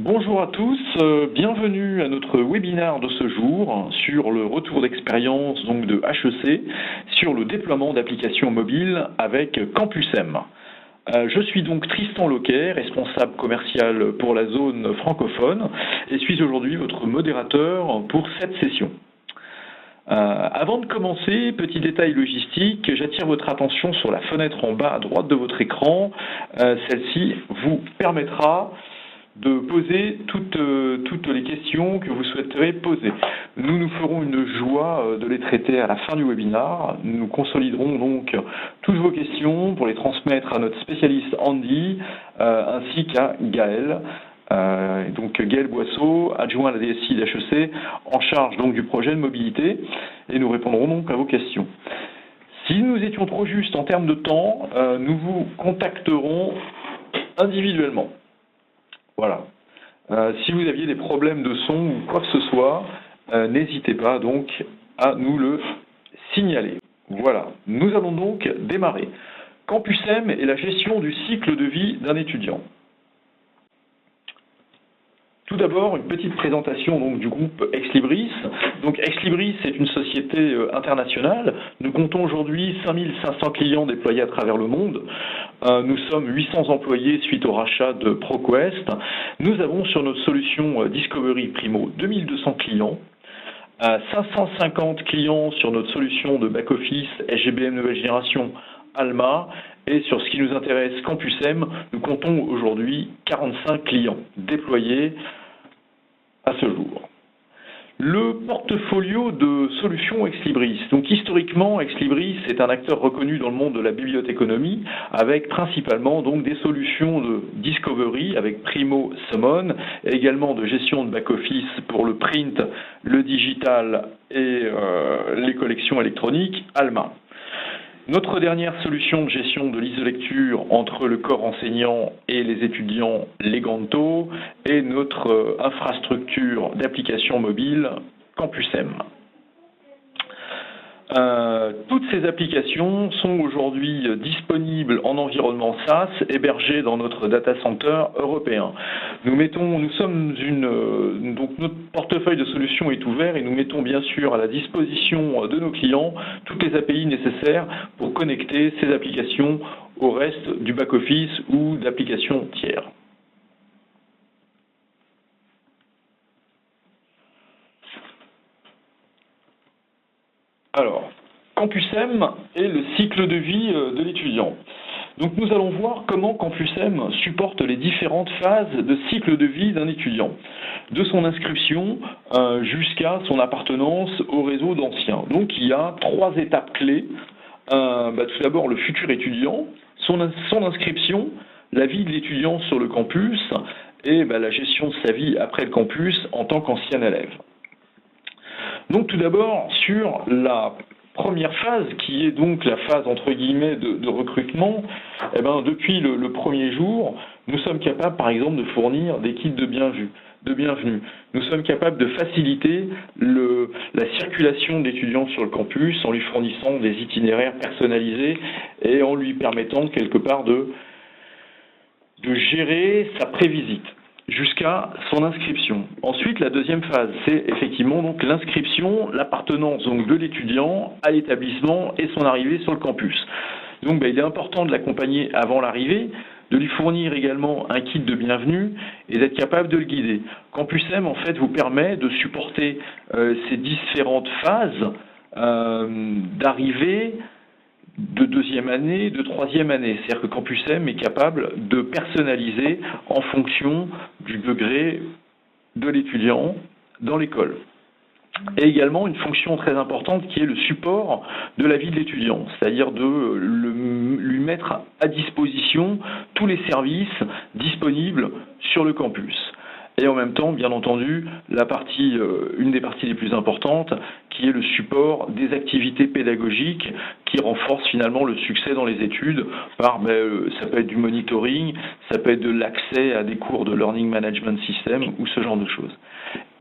Bonjour à tous, bienvenue à notre webinaire de ce jour sur le retour d'expérience donc de HEC sur le déploiement d'applications mobiles avec Campus-M. Je suis donc Tristan Loquet, responsable commercial pour la zone francophone et suis aujourd'hui votre modérateur pour cette session. Avant de commencer, petit détail logistique, j'attire votre attention sur la fenêtre en bas à droite de votre écran. Celle-ci vous permettra de poser toutes les questions que vous souhaiterez poser. Nous nous ferons une joie de les traiter à la fin du webinaire. Nous consoliderons donc toutes vos questions pour les transmettre à notre spécialiste Andy ainsi qu'à Gaël. Donc Gaël Boisseau, adjoint à la DSI d'HEC, en charge donc du projet de mobilité, et nous répondrons donc à vos questions. Si nous étions trop justes en termes de temps, nous vous contacterons individuellement. Voilà. Si vous aviez des problèmes de son ou quoi que ce soit, n'hésitez pas donc à nous le signaler. Voilà. Nous allons donc démarrer. Campus-M et la gestion du cycle de vie d'un étudiant. Tout d'abord, une petite présentation donc, du groupe Exlibris. Donc Exlibris est une société internationale. Nous comptons aujourd'hui 5500 clients déployés à travers le monde. Nous sommes 800 employés suite au rachat de ProQuest. Nous avons sur notre solution Discovery Primo 2200 clients. 550 clients sur notre solution de back-office SGBM nouvelle génération Alma. Et sur ce qui nous intéresse, Campus-M, nous comptons aujourd'hui 45 clients déployés à ce jour. Le portfolio de solutions Exlibris. Donc historiquement, Exlibris est un acteur reconnu dans le monde de la bibliothéconomie avec principalement donc des solutions de discovery avec Primo Summon et également de gestion de back-office pour le print, le digital et les collections électroniques Alma. Notre dernière solution de gestion de liste de lecture entre le corps enseignant et les étudiants, Leganto, et notre infrastructure d'applications mobiles, Campus-M. Toutes ces applications sont aujourd'hui disponibles en environnement SaaS, hébergées dans notre data center européen. Donc notre portefeuille de solutions est ouvert et nous mettons bien sûr à la disposition de nos clients toutes les API nécessaires pour connecter ces applications au reste du back-office ou d'applications tiers. Alors, Campus-M et le cycle de vie de l'étudiant. Donc nous allons voir comment Campus-M supporte les différentes phases de cycle de vie d'un étudiant, de son inscription jusqu'à son appartenance au réseau d'anciens. Donc il y a 3 étapes clés. Tout d'abord le futur étudiant, son inscription, la vie de l'étudiant sur le campus et la gestion de sa vie après le campus en tant qu'ancien élève. Donc tout d'abord sur la première phase qui est donc la phase entre guillemets de recrutement, depuis le premier jour, nous sommes capables par exemple de fournir des kits de bienvenue. Nous sommes capables de faciliter la circulation d'étudiants sur le campus en lui fournissant des itinéraires personnalisés et en lui permettant quelque part de gérer sa prévisite jusqu'à son inscription. Ensuite, la deuxième phase, c'est effectivement donc l'inscription, l'appartenance donc de l'étudiant à l'établissement et son arrivée sur le campus. Donc il est important de l'accompagner avant l'arrivée, de lui fournir également un kit de bienvenue et d'être capable de le guider. Campus-M en fait vous permet de supporter ces différentes phases d'arrivée, de deuxième année, de troisième année. C'est-à-dire que Campus-M est capable de personnaliser en fonction du degré de l'étudiant dans l'école. Et également une fonction très importante qui est le support de la vie de l'étudiant, c'est-à-dire de lui mettre à disposition tous les services disponibles sur le campus. Et en même temps, bien entendu, une des parties les plus importantes, qui est le support des activités pédagogiques qui renforcent finalement le succès dans les études par, ça peut être du monitoring, ça peut être de l'accès à des cours de Learning Management System ou ce genre de choses.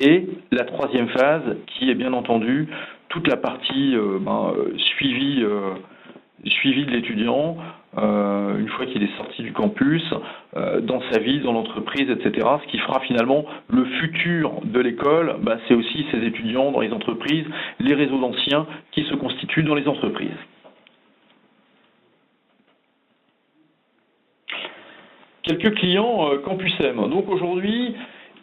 Et la troisième phase, qui est bien entendu toute la partie suivi de l'étudiant, une fois qu'il est sorti du campus, dans sa vie, dans l'entreprise, etc. Ce qui fera finalement le futur de l'école, c'est aussi ses étudiants dans les entreprises, les réseaux d'anciens qui se constituent dans les entreprises. Quelques clients Campus M. Donc aujourd'hui,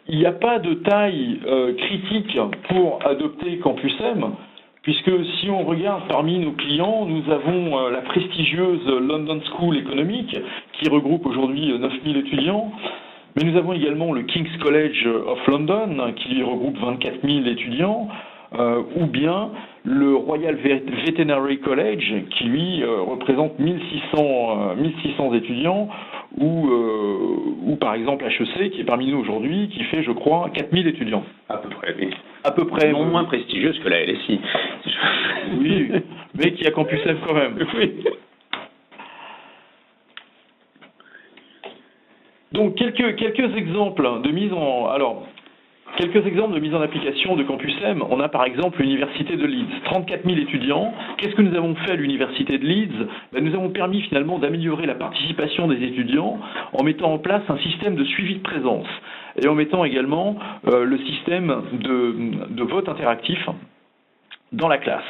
il n'y a pas de taille critique pour adopter Campus M, puisque si on regarde parmi nos clients, nous avons la prestigieuse London School Economic, qui regroupe aujourd'hui 9000 étudiants, mais nous avons également le King's College of London, qui regroupe 24 000 étudiants, ou bien le Royal Veterinary College, qui lui représente 1600 étudiants, ou par exemple HEC, qui est parmi nous aujourd'hui, qui fait, je crois, 4000 étudiants. À peu près, oui. À peu près. Non moins prestigieuse que la LSI. Oui, mais qui a Campus M quand même. Oui. Donc, quelques exemples de mise en... Quelques exemples de mise en application de Campus M. On a par exemple l'Université de Leeds, 34 000 étudiants. Qu'est-ce que nous avons fait à l'Université de Leeds? Nous avons permis finalement d'améliorer la participation des étudiants en mettant en place un système de suivi de présence et en mettant également le système de vote interactif dans la classe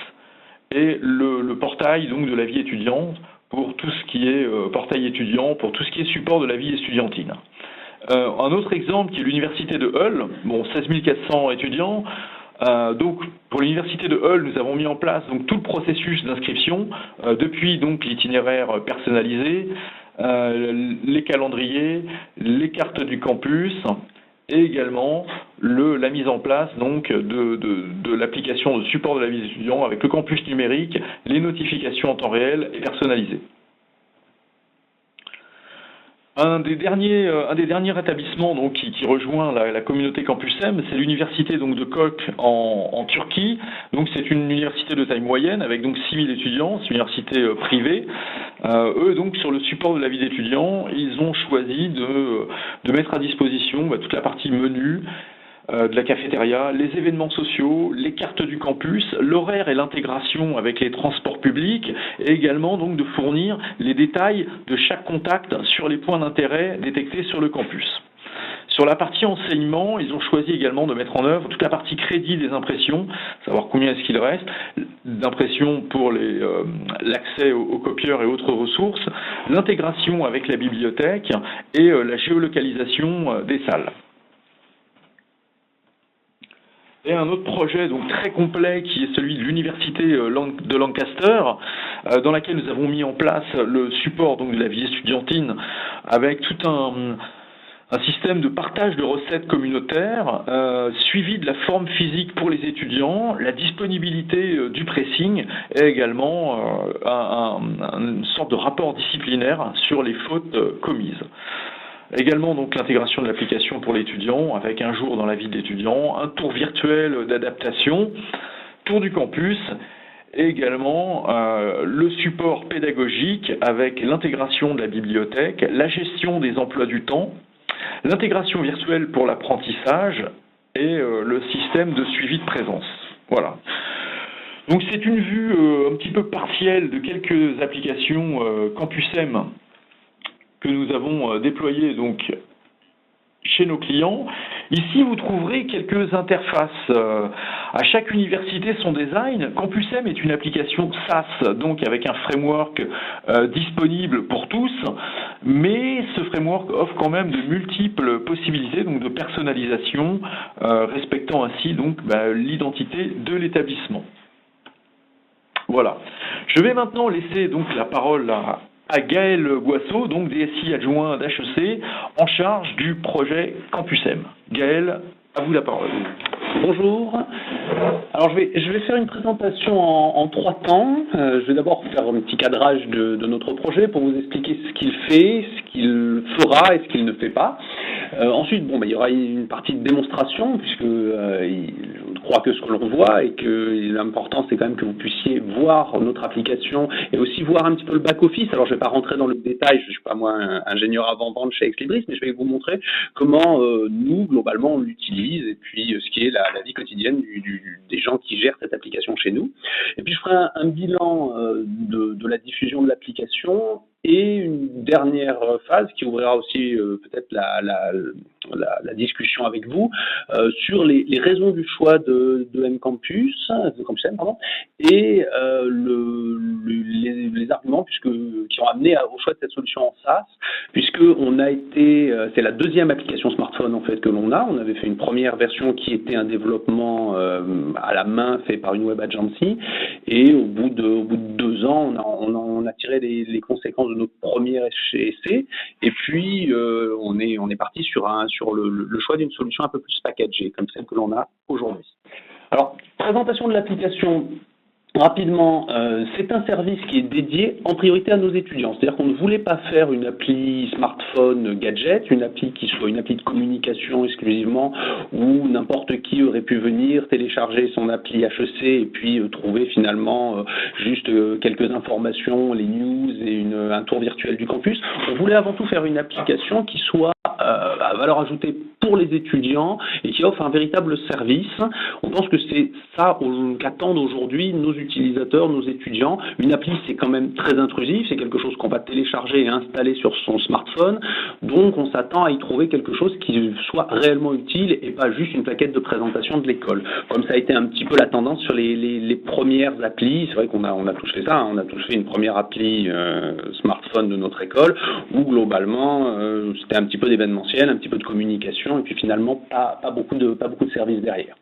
et le portail donc de la vie étudiante pour tout ce qui est portail étudiant, pour tout ce qui est support de la vie estudiantine. Un autre exemple qui est l'université de Hull, 16 400 étudiants. Donc pour l'université de Hull, nous avons mis en place donc tout le processus d'inscription, depuis donc l'itinéraire personnalisé, les calendriers, les cartes du campus, et également la mise en place donc de l'application de support de la vie des étudiants avec le campus numérique, les notifications en temps réel et personnalisées. Un des derniers établissements donc, qui rejoint la communauté Campus M, c'est l'université donc de Koç en Turquie. Donc c'est une université de taille moyenne avec donc 6000 étudiants, c'est une université privée. Eux donc sur le support de la vie d'étudiants, ils ont choisi de mettre à disposition toute la partie menu de la cafétéria, les événements sociaux, les cartes du campus, l'horaire et l'intégration avec les transports publics, et également donc de fournir les détails de chaque contact sur les points d'intérêt détectés sur le campus. Sur la partie enseignement, ils ont choisi également de mettre en œuvre toute la partie crédit des impressions, savoir combien est-ce qu'il reste, d'impressions pour l'accès aux copieurs et autres ressources, l'intégration avec la bibliothèque et la géolocalisation des salles. Et un autre projet donc très complet qui est celui de l'université de Lancaster, dans laquelle nous avons mis en place le support donc de la vie estudiantine avec tout un système de partage de recettes communautaires, suivi de la forme physique pour les étudiants, la disponibilité du pressing et également une sorte de rapport disciplinaire sur les fautes commises. Également donc l'intégration de l'application pour l'étudiant avec un jour dans la vie de l'étudiant, un tour virtuel d'adaptation, tour du campus, et également le support pédagogique avec l'intégration de la bibliothèque, la gestion des emplois du temps, l'intégration virtuelle pour l'apprentissage et le système de suivi de présence. Voilà. Donc c'est une vue un petit peu partielle de quelques applications Campus M que nous avons déployé donc chez nos clients. Ici, vous trouverez quelques interfaces. À chaque université, son design. Campus M est une application SaaS, donc avec un framework disponible pour tous, mais ce framework offre quand même de multiples possibilités donc de personnalisation, respectant ainsi donc l'identité de l'établissement. Voilà. Je vais maintenant laisser donc la parole à Gaël Boisseau, donc DSI adjoint d'HEC, en charge du projet Campus M. Gaël, à vous la parole. Bonjour. Alors je vais faire une présentation en 3 temps. Je vais d'abord faire un petit cadrage de notre projet pour vous expliquer ce qu'il fait, ce qu'il fera et ce qu'il ne fait pas. Ensuite, il y aura une partie de démonstration puisque je crois que ce que l'on voit et que l'important c'est quand même que vous puissiez voir notre application et aussi voir un petit peu le back-office. Alors je vais pas rentrer dans le détail, je suis pas moi un ingénieur avant-vente chez Exlibris, mais je vais vous montrer comment nous, globalement, on l'utilise et puis ce qui est la vie quotidienne des gens qui gèrent cette application chez nous. Et puis je ferai un bilan de la diffusion de l'application et une dernière phase qui ouvrira aussi peut-être la discussion avec vous sur les raisons du choix de mCampus, de Campus M, pardon, et les arguments qui ont amené au choix de cette solution en SaaS, puisque c'est la deuxième application smartphone en fait que l'on a. On avait fait une première version qui était un développement à la main fait par une web agency, et au bout de 2 ans, on a tiré les conséquences de notre premier essai, et puis on est parti sur le choix d'une solution un peu plus packagée, comme celle que l'on a aujourd'hui. Alors, présentation de l'application. Rapidement, c'est un service qui est dédié en priorité à nos étudiants. C'est-à-dire qu'on ne voulait pas faire une appli smartphone gadget, une appli qui soit une appli de communication exclusivement, où n'importe qui aurait pu venir télécharger son appli HEC et puis trouver finalement juste quelques informations, les news et un tour virtuel du campus. On voulait avant tout faire une application qui soit à valeur ajoutée pour les étudiants et qui offre un véritable service. On pense que c'est ça qu'attendent aujourd'hui nos utilisateurs, nos étudiants. Une appli, c'est quand même très intrusif, c'est quelque chose qu'on va télécharger et installer sur son smartphone, donc on s'attend à y trouver quelque chose qui soit réellement utile et pas juste une plaquette de présentation de l'école. Comme ça a été un petit peu la tendance sur les premières applis, c'est vrai qu'on a tous fait ça, on a tous fait une première appli smartphone de notre école, où globalement c'était un petit peu d'événementiel, un petit peu de communication, et puis finalement pas beaucoup de services derrière.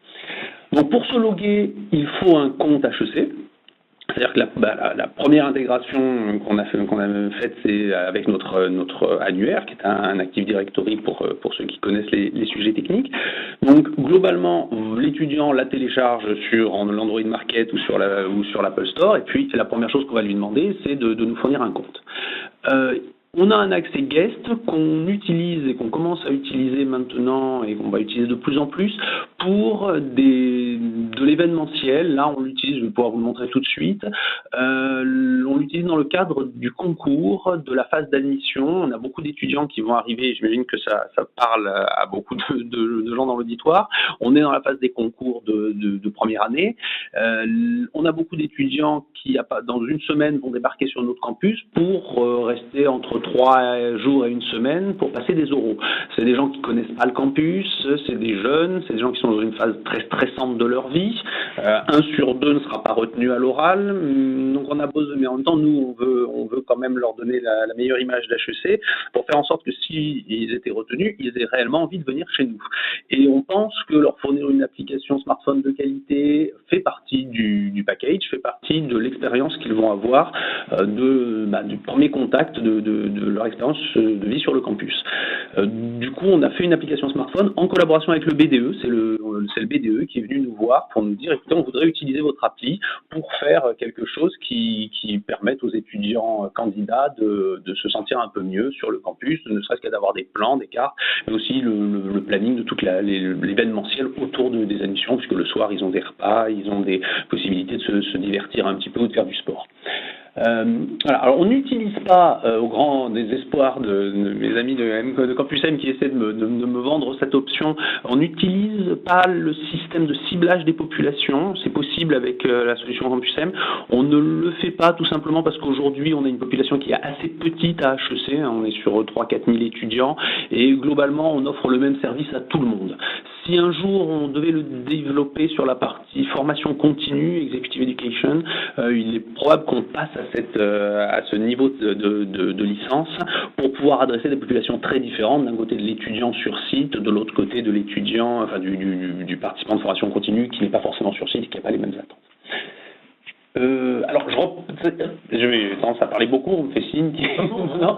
Donc pour se loguer, il faut un compte HEC. C'est-à-dire que la première intégration qu'on a faite, c'est avec notre annuaire, qui est un Active Directory pour ceux qui connaissent les sujets techniques. Donc globalement, l'étudiant la télécharge sur l'Android Market ou sur l'Apple Store, et puis la première chose qu'on va lui demander, c'est de nous fournir un compte. On a un accès guest qu'on utilise et qu'on commence à utiliser maintenant et qu'on va utiliser de plus en plus pour de l'événementiel. Là, on l'utilise, je vais pouvoir vous le montrer tout de suite. On l'utilise dans le cadre du concours, de la phase d'admission. On a beaucoup d'étudiants qui vont arriver, j'imagine que ça parle à beaucoup de gens dans l'auditoire. On est dans la phase des concours de première année. On a beaucoup d'étudiants qui, dans une semaine, vont débarquer sur notre campus pour rester entre 3 jours et une semaine pour passer des oraux. C'est des gens qui connaissent pas le campus, c'est des jeunes, c'est des gens qui sont dans une phase très stressante de leur vie. 1 sur 2 ne sera pas retenu à l'oral, donc on a besoin, mais en même temps, nous, on veut quand même leur donner la meilleure image d'HEC pour faire en sorte que s'ils étaient retenus, ils aient réellement envie de venir chez nous. Et on pense que leur fournir une application smartphone de qualité fait partie du package, fait partie de l'expérience qu'ils vont avoir du premier contact de leur expérience de vie sur le campus. Du coup, on a fait une application smartphone en collaboration avec le BDE. C'est le BDE qui est venu nous voir pour nous dire, écoutez, on voudrait utiliser votre appli pour faire quelque chose qui permette aux étudiants candidats de se sentir un peu mieux sur le campus, ne serait-ce qu'à d'avoir des plans, des cartes, mais aussi le planning de toute l'événementiel autour des admissions, puisque le soir, ils ont des repas, ils ont des possibilités de se divertir un petit peu ou de faire du sport. Voilà. Alors on n'utilise pas, au grand désespoir de mes amis de Campus M qui essaient de me vendre cette option, on n'utilise pas le système de ciblage des populations. C'est possible avec la solution Campus M. On ne le fait pas tout simplement parce qu'aujourd'hui on a une population qui est assez petite à HEC, on est sur 3-4 000 étudiants, et globalement on offre le même service à tout le monde. Si un jour on devait le développer sur la partie formation continue, Executive Education, il est probable qu'on passe à ce niveau de licence pour pouvoir adresser des populations très différentes, d'un côté de l'étudiant sur site, de l'autre côté de l'étudiant, enfin du participant de formation continue qui n'est pas forcément sur site et qui n'a pas les mêmes attentes. Alors, je vais tendance à parler beaucoup, on me fait signe. Non,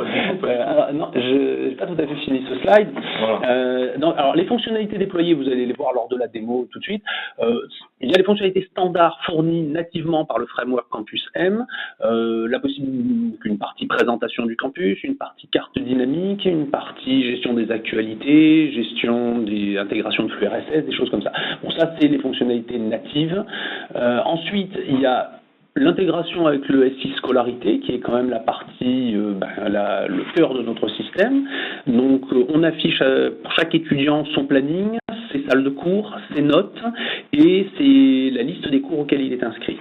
je n'ai pas tout à fait fini ce slide. Voilà. Alors, les fonctionnalités déployées, vous allez les voir lors de la démo tout de suite. Il y a les fonctionnalités standards fournies nativement par le framework Campus M, la possibilité qu'une partie présentation du campus, une partie carte dynamique, une partie gestion des actualités, gestion des intégrations de flux RSS, des choses comme ça. Bon, ça, c'est les fonctionnalités natives. Ensuite, il y a l'intégration avec le SI Scolarité, qui est quand même la partie, le cœur de notre système. Donc, on affiche pour chaque étudiant son planning, ses salles de cours, ses notes et c'est la liste des cours auxquels il est inscrit.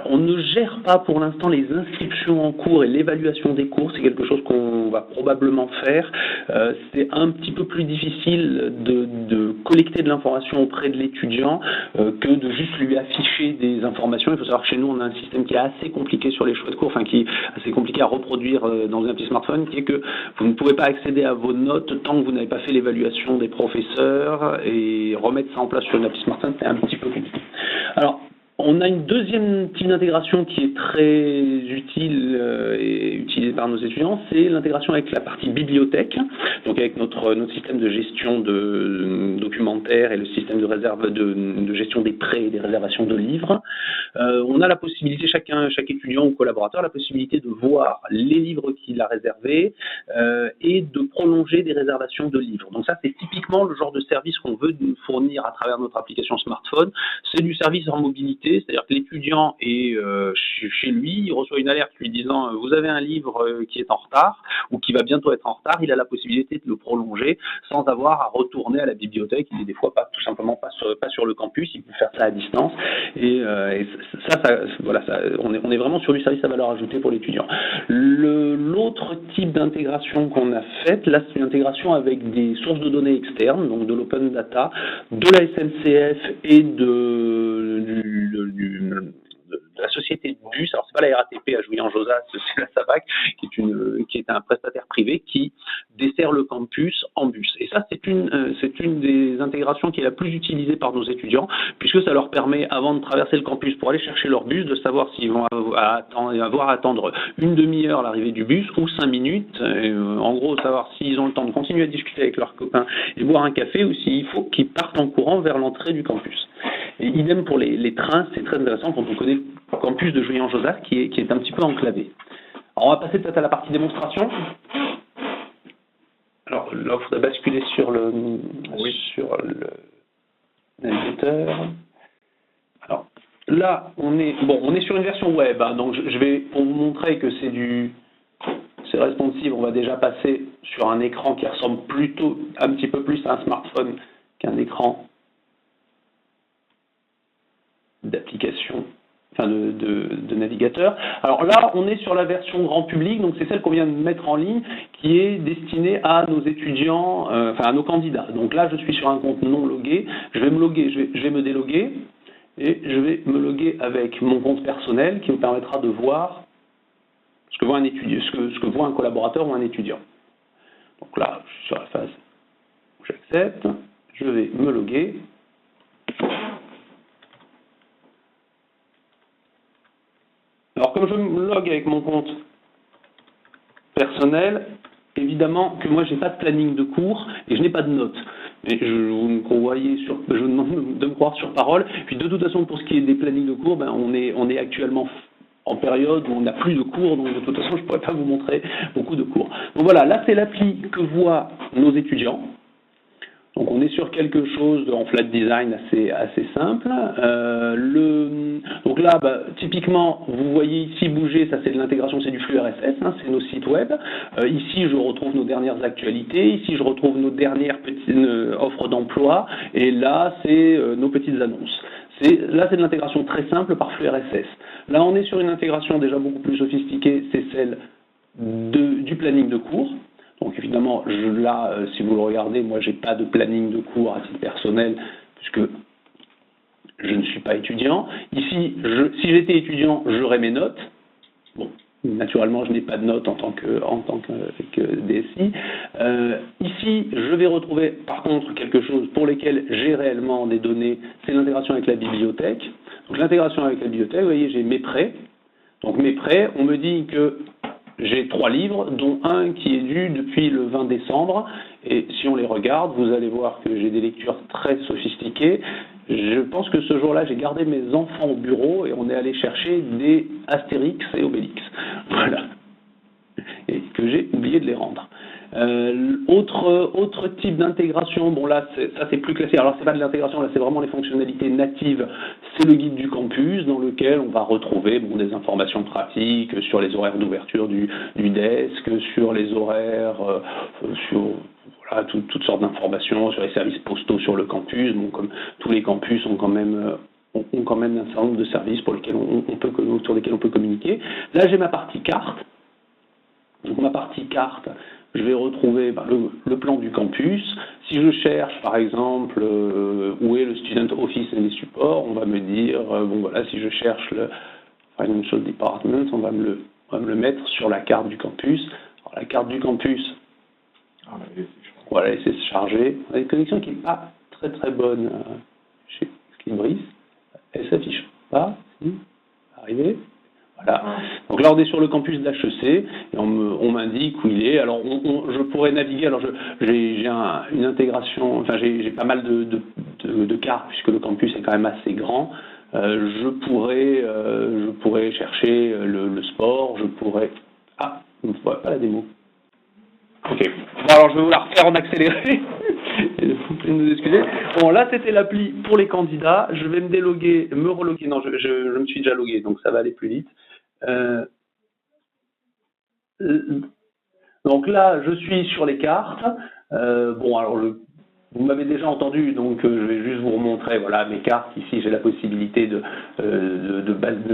On ne gère pas pour l'instant les inscriptions en cours et l'évaluation des cours, c'est quelque chose qu'on va probablement faire. C'est un petit peu plus difficile de collecter de l'information auprès de l'étudiant que de juste lui afficher des informations. Il faut savoir que chez nous, on a un système qui est assez compliqué sur les choix de cours, enfin qui est assez compliqué à reproduire dans un petit smartphone, qui est que vous ne pouvez pas accéder à vos notes tant que vous n'avez pas fait l'évaluation des professeurs, et remettre ça en place sur une appli smartphone, c'est un petit peu compliqué. Alors, on a une deuxième type d'intégration qui est très utile et utilisée par nos étudiants, c'est l'intégration avec la partie bibliothèque, donc avec notre système de gestion de documentaire et le système de réserve de gestion des prêts et des réservations de livres. On a la possibilité, chaque étudiant ou collaborateur a la possibilité de voir les livres qu'il a réservés et de prolonger des réservations de livres. Donc ça, c'est typiquement le genre de service qu'on veut fournir à travers notre application smartphone. C'est du service en mobilité, c'est-à-dire que l'étudiant est chez lui, il reçoit une alerte lui disant « vous avez un livre qui est en retard » ou qui va bientôt être en retard, il a la possibilité de le prolonger sans avoir à retourner à la bibliothèque. Il n'est des fois tout simplement pas sur le campus, il peut faire ça à distance. Et voilà, on est vraiment sur du service à valeur ajoutée pour l'étudiant. L'autre type d'intégration qu'on a faite, là, c'est une intégration avec des sources de données externes, donc de l'open data, de la SNCF et de la société de bus. Alors c'est pas la RATP à Jouy-en-Josas, c'est la SAVAC, qui est un prestataire privé qui dessert le campus en bus. Et ça, c'est une des intégrations qui est la plus utilisée par nos étudiants, puisque ça leur permet, avant de traverser le campus pour aller chercher leur bus, de savoir s'ils vont avoir à attendre une demi-heure l'arrivée du bus ou 5 minutes. En gros, savoir s'ils ont le temps de continuer à discuter avec leurs copains et boire un café, ou s'il faut qu'ils partent en courant vers l'entrée du campus. Et idem pour les trains, c'est très intéressant quand on connaît le campus de Jouy-en-Josas qui est un petit peu enclavé. Alors on va passer peut-être à la partie démonstration. Alors là, il faudrait basculer sur le navigateur. Alors là, on est sur une version web, hein, donc je vais, pour vous montrer que c'est responsive, on va déjà passer sur un écran qui ressemble plutôt un petit peu plus à un smartphone qu'un écran d'application, enfin de navigateur. Alors là, on est sur la version grand public, donc c'est celle qu'on vient de mettre en ligne, qui est destinée à nos étudiants, enfin à nos candidats. Donc là, je suis sur un compte non logué, je vais me déloguer, et je vais me loguer avec mon compte personnel qui me permettra de voir ce que voit un étudiant, ce que voit un collaborateur ou un étudiant. Donc là, je suis sur la phase où j'accepte, je vais me loguer. Alors, comme je me logue avec mon compte personnel, évidemment que moi, je n'ai pas de planning de cours et je n'ai pas de notes. Mais je vous demande de me croire sur parole. Puis, de toute façon, pour ce qui est des plannings de cours, on est actuellement en période où on n'a plus de cours, donc de toute façon, je ne pourrais pas vous montrer beaucoup de cours. Donc voilà, là, c'est l'appli que voient nos étudiants. Donc on est sur quelque chose en flat design assez simple. Donc là, typiquement, vous voyez ici bouger, ça c'est de l'intégration, c'est du flux RSS, hein, c'est nos sites web. Ici, je retrouve nos dernières actualités. Ici, je retrouve nos dernières petites offres d'emploi. Et là, c'est nos petites annonces. Là, c'est de l'intégration très simple par flux RSS. Là, on est sur une intégration déjà beaucoup plus sophistiquée, c'est celle du planning de cours. Donc évidemment, là, si vous le regardez, moi, j'ai pas de planning de cours à titre personnel, puisque je ne suis pas étudiant. Ici, si j'étais étudiant, j'aurais mes notes. Bon, naturellement, je n'ai pas de notes en tant que DSI. Ici, je vais retrouver, par contre, quelque chose pour lesquels j'ai réellement des données, c'est l'intégration avec la bibliothèque. Donc l'intégration avec la bibliothèque, vous voyez, j'ai mes prêts. Donc mes prêts, on me dit que j'ai 3 livres, dont un qui est dû depuis le 20 décembre. Et si on les regarde, vous allez voir que j'ai des lectures très sophistiquées. Je pense que ce jour-là, j'ai gardé mes enfants au bureau et on est allé chercher des Astérix et Obélix. Voilà. Et que j'ai oublié de les rendre. Autre type d'intégration, bon là, ça c'est plus classique. Alors c'est pas de l'intégration, là c'est vraiment les fonctionnalités natives. C'est le guide du campus dans lequel on va retrouver des informations pratiques sur les horaires d'ouverture du desk, sur les horaires, toutes sortes d'informations sur les services postaux sur le campus. Bon, comme tous les campus ont quand même un certain nombre de services pour lesquels autour desquels on peut communiquer. Là, j'ai ma partie carte. Donc ma partie carte, je vais retrouver le plan du campus. Si je cherche, par exemple, où est le Student Office et les supports, on va me dire, si je cherche le Financial Department, on va me le mettre sur la carte du campus. Alors, la carte du campus, on va la laisser se charger. On a une connexion qui n'est pas très très bonne chez Slimbrice. Elle ne s'affiche pas. Arrivé. Voilà. Donc là, on est sur le campus d'HEC et on m'indique où il est. Alors, je pourrais naviguer. Alors, j'ai une intégration. Enfin, j'ai pas mal de cartes puisque le campus est quand même assez grand. Je pourrais chercher le sport. Je pourrais. Ah, je ne vois pas la démo. Ok. Bon, alors je vais vous la refaire en accéléré. Vous pouvez nous excuser. Bon, là, c'était l'appli pour les candidats. Je vais me reloguer. Non, je me suis déjà logué, donc ça va aller plus vite. Donc là, je suis sur les cartes. Alors, vous m'avez déjà entendu, donc je vais juste vous remontrer. Voilà, mes cartes. Ici, j'ai la possibilité de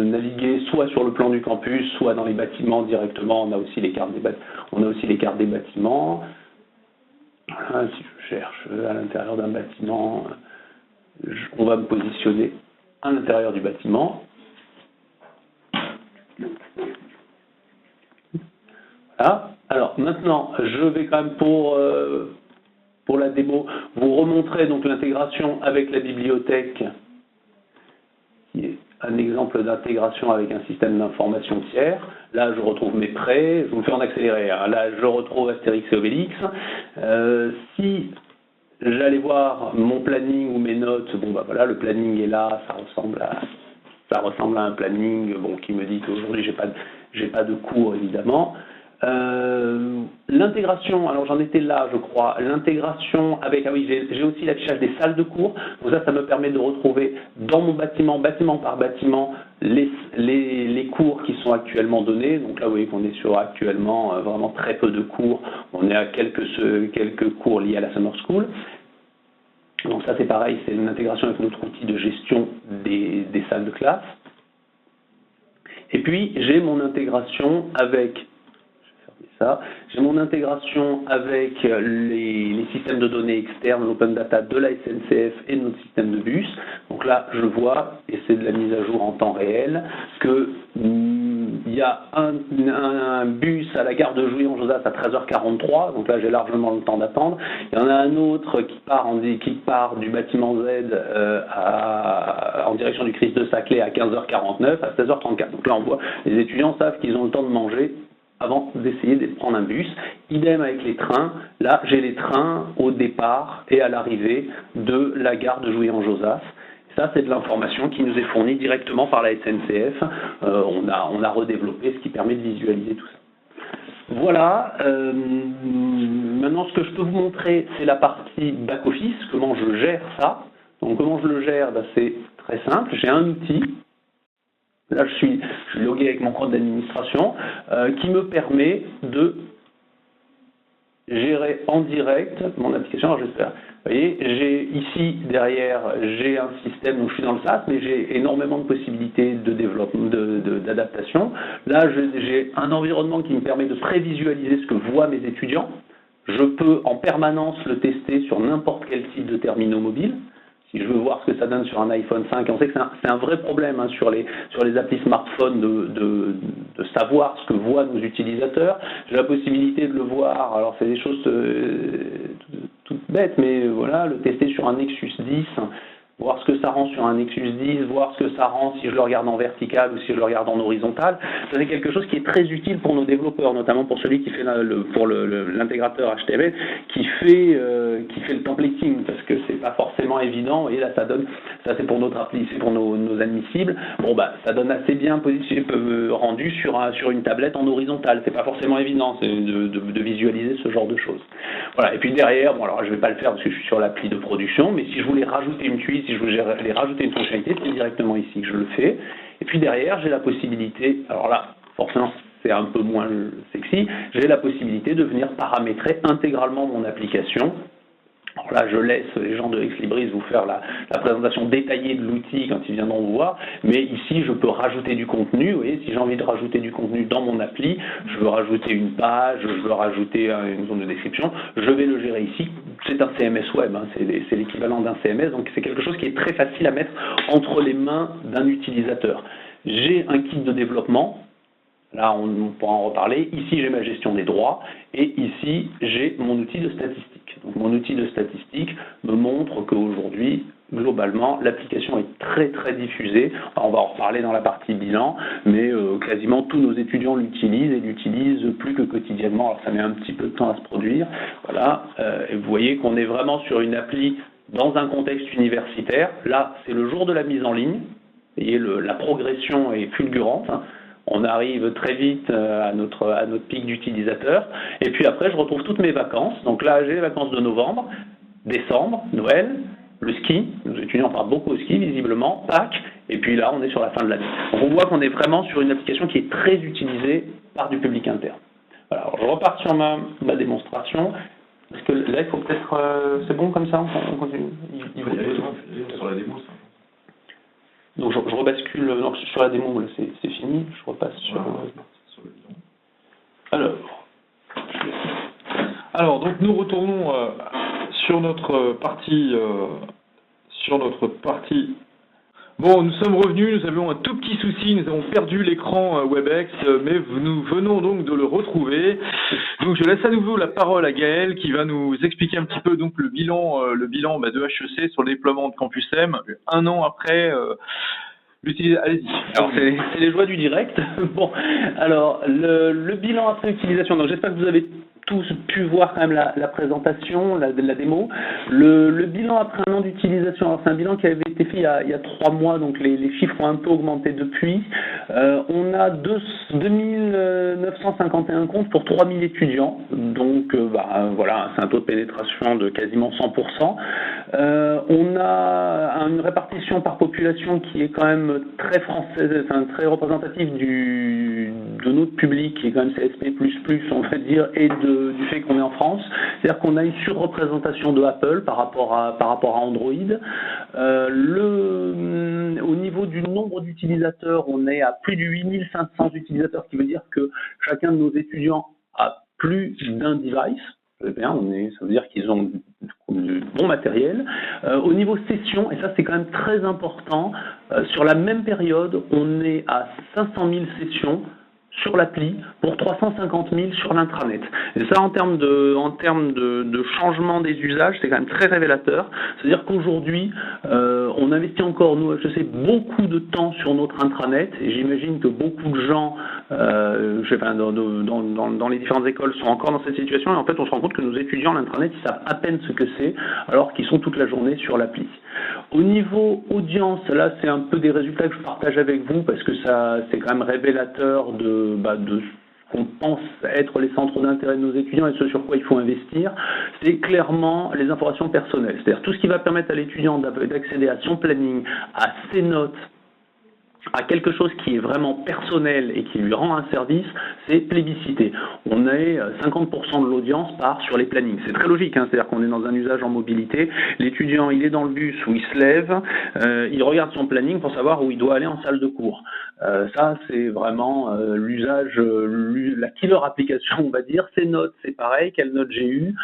naviguer soit sur le plan du campus, soit dans les bâtiments directement. On a aussi les cartes des bâtiments. Voilà, si je cherche à l'intérieur d'un bâtiment, on va me positionner à l'intérieur du bâtiment. Voilà. Alors maintenant, je vais quand même pour la démo vous remontrer donc l'intégration avec la bibliothèque, qui est un exemple d'intégration avec un système d'information tiers. Là, je retrouve mes prêts, je vous le fais en accéléré. Hein. Là, je retrouve Astérix et Obélix. Si j'allais voir mon planning ou mes notes, voilà, le planning est là, ça ressemble à un planning qui me dit qu'aujourd'hui, j'ai pas de cours, évidemment. L'intégration, alors j'en étais là, je crois, l'intégration avec, j'ai aussi l'affichage des salles de cours, donc ça me permet de retrouver dans mon bâtiment par bâtiment, les cours qui sont actuellement donnés. Donc là, vous voyez qu'on est sur actuellement vraiment très peu de cours, on est à quelques cours liés à la Summer School. Donc ça, c'est pareil, c'est une intégration avec notre outil de gestion des salles de classe. Et puis, j'ai mon intégration avec j'ai mon intégration avec les systèmes de données externes, l'open data de la SNCF et de notre système de bus. Donc là, je vois, et c'est de la mise à jour en temps réel, que il y a un bus à la gare de Jouy-en-Josas à 13h43, donc là j'ai largement le temps d'attendre. Il y en a un autre qui part du bâtiment Z en direction du Christ de Saclay à 15h49, à 16h34. Donc là on voit, les étudiants savent qu'ils ont le temps de manger avant d'essayer de prendre un bus. Idem avec les trains. Là, j'ai les trains au départ et à l'arrivée de la gare de Jouy-en-Josas. Ça, c'est de l'information qui nous est fournie directement par la SNCF. On a redéveloppé ce qui permet de visualiser tout ça. Voilà. Maintenant, ce que je peux vous montrer, c'est la partie back-office, comment je gère ça. Donc, comment je le gère, c'est très simple. J'ai un outil. Là, je suis logué avec mon compte d'administration qui me permet de gérer en direct mon application. Alors, j'espère. Vous voyez, j'ai ici derrière, j'ai un système, donc je suis dans le SaaS, mais j'ai énormément de possibilités de développement, d'adaptation. Là, j'ai un environnement qui me permet de prévisualiser ce que voient mes étudiants. Je peux en permanence le tester sur n'importe quel type de terminaux mobile. Si je veux voir ce que ça donne sur un iPhone 5, on sait que c'est un vrai problème hein, sur les applis smartphones de savoir ce que voient nos utilisateurs. J'ai la possibilité de le voir, alors c'est des choses toutes bêtes, mais voilà, le tester sur un Nexus 10, voir ce que ça rend sur un Nexus 10, voir ce que ça rend si je le regarde en vertical ou si je le regarde en horizontal. C'est quelque chose qui est très utile pour nos développeurs, notamment pour celui qui fait l'intégrateur HTML, qui fait le templating, parce que c'est pas forcément évident. Et là, ça c'est pour notre appli, c'est pour nos admissibles. Ça donne assez bien rendu sur une tablette en horizontal. C'est pas forcément évident de visualiser ce genre de choses. Voilà. Et puis derrière, alors je vais pas le faire parce que je suis sur l'appli de production, mais si je voulais rajouter une tuile, si je voulais rajouter une fonctionnalité, c'est directement ici que je le fais. Et puis derrière, j'ai la possibilité, alors là, forcément, c'est un peu moins sexy, j'ai la possibilité de venir paramétrer intégralement mon application. Alors là, je laisse les gens de Exlibris vous faire la présentation détaillée de l'outil quand ils viendront vous voir, mais ici, je peux rajouter du contenu. Vous voyez, si j'ai envie de rajouter du contenu dans mon appli, je veux rajouter une page, je veux rajouter une zone de description, je vais le gérer ici. C'est un CMS web, hein, c'est l'équivalent d'un CMS, donc c'est quelque chose qui est très facile à mettre entre les mains d'un utilisateur. J'ai un kit de développement. Là, on pourra en reparler. Ici, j'ai ma gestion des droits et ici, j'ai mon outil de statistique. Donc, mon outil de statistique me montre qu'aujourd'hui, globalement, l'application est très très diffusée. Alors, on va en reparler dans la partie bilan, mais quasiment tous nos étudiants l'utilisent et l'utilisent plus que quotidiennement. Alors, ça met un petit peu de temps à se produire. Voilà. Et vous voyez qu'on est vraiment sur une appli dans un contexte universitaire. Là, c'est le jour de la mise en ligne. Vous voyez, la progression est fulgurante. On arrive très vite à notre pic d'utilisateurs. Et puis après, je retrouve toutes mes vacances. Donc là, j'ai les vacances de novembre, décembre, Noël, le ski. Les étudiants partent beaucoup au ski, visiblement, Pâques. Et puis là, on est sur la fin de l'année. Donc on voit qu'on est vraiment sur une application qui est très utilisée par du public interne. Voilà, alors je repars sur ma démonstration. Parce que là, il faut peut-être... c'est bon comme ça, on continue. Il va y aller sur la démo, ça. Donc je rebascule, donc sur la démo, là c'est fini, je repasse sur le bilan. Alors donc nous retournons sur notre partie Bon, nous sommes revenus, nous avions un tout petit souci, nous avons perdu l'écran Webex, mais nous venons donc de le retrouver. Donc je laisse à nouveau la parole à Gaël qui va nous expliquer un petit peu donc le bilan de HEC sur le déploiement de Campus M, un an après l'utilisation. Allez-y. Alors c'est les joies du direct. Bon, alors le bilan après utilisation, donc j'espère que vous avez tous pu voir quand même la présentation, la démo. Le bilan après un an d'utilisation, alors c'est un bilan qui avait été fait il y a 3 mois, donc les chiffres ont un peu augmenté depuis. On a 2951 comptes pour 3000 étudiants, donc voilà, c'est un taux de pénétration de quasiment 100%. On a une répartition par population qui est quand même très française, enfin très représentative de notre public, qui est quand même CSP++, on va dire, et du fait qu'on est en France. C'est-à-dire qu'on a une surreprésentation de Apple par rapport à Android. Au niveau du nombre d'utilisateurs, on est à plus de 8500 utilisateurs, ce qui veut dire que chacun de nos étudiants a plus d'un device. Ça veut dire qu'ils ont du bon matériel. Au niveau session, et ça c'est quand même très important, sur la même période, on est à 500 000 sessions sur l'appli pour 350 000 sur l'intranet. Et ça, en termes de changement des usages, c'est quand même très révélateur. C'est-à-dire qu'aujourd'hui, on investit encore, nous, HEC, beaucoup de temps sur notre intranet, et j'imagine que beaucoup de gens dans les différentes écoles sont encore dans cette situation, et en fait, on se rend compte que nos étudiants, l'intranet, ils savent à peine ce que c'est, alors qu'ils sont toute la journée sur l'appli. Au niveau audience, là, c'est un peu des résultats que je partage avec vous, parce que ça, c'est quand même révélateur de ce qu'on pense être les centres d'intérêt de nos étudiants et ce sur quoi il faut investir, c'est clairement les informations personnelles. C'est-à-dire tout ce qui va permettre à l'étudiant d'accéder à son planning, à ses notes, à quelque chose qui est vraiment personnel et qui lui rend un service, c'est plébiscité. On est 50% de l'audience part sur les plannings. C'est très logique, hein, c'est-à-dire qu'on est dans un usage en mobilité. L'étudiant, il est dans le bus où il se lève, il regarde son planning pour savoir où il doit aller en salle de cours. Ça, c'est vraiment l'usage, la killer application, on va dire. Ces notes, c'est pareil, quelles notes j'ai eues.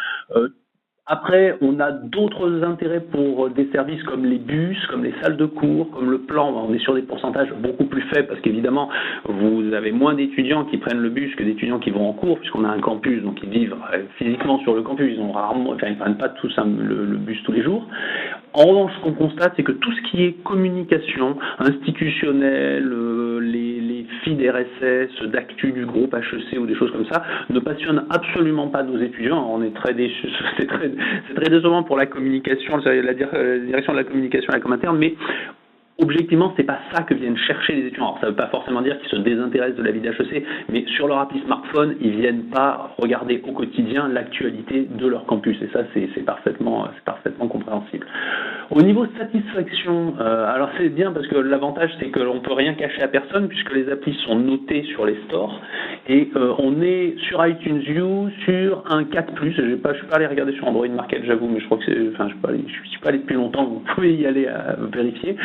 Après, on a d'autres intérêts pour des services comme les bus, comme les salles de cours, comme le plan. On est sur des pourcentages beaucoup plus faibles parce qu'évidemment, vous avez moins d'étudiants qui prennent le bus que d'étudiants qui vont en cours puisqu'on a un campus, donc ils vivent physiquement sur le campus. Ils prennent pas tous le bus tous les jours. En revanche, ce qu'on constate, c'est que tout ce qui est communication institutionnelle, les feeds RSS, d'actu du groupe HEC ou des choses comme ça, ne passionne absolument pas nos étudiants. On est très déçus. C'est très décevant pour la communication, la direction de la communication à la com interne, mais objectivement, c'est pas ça que viennent chercher les étudiants. Alors, ça veut pas forcément dire qu'ils se désintéressent de la vie d'HEC, mais sur leur appli smartphone, ils viennent pas regarder au quotidien l'actualité de leur campus. Et ça, c'est parfaitement compréhensible. Au niveau satisfaction, alors c'est bien parce que l'avantage, c'est que l'on peut rien cacher à personne puisque les applis sont notées sur les stores et on est sur iTunes U sur un 4+. Je suis pas allé regarder sur Android Market, j'avoue, mais je crois que c'est, enfin, je suis pas allé depuis longtemps. Vous pouvez y aller à vérifier.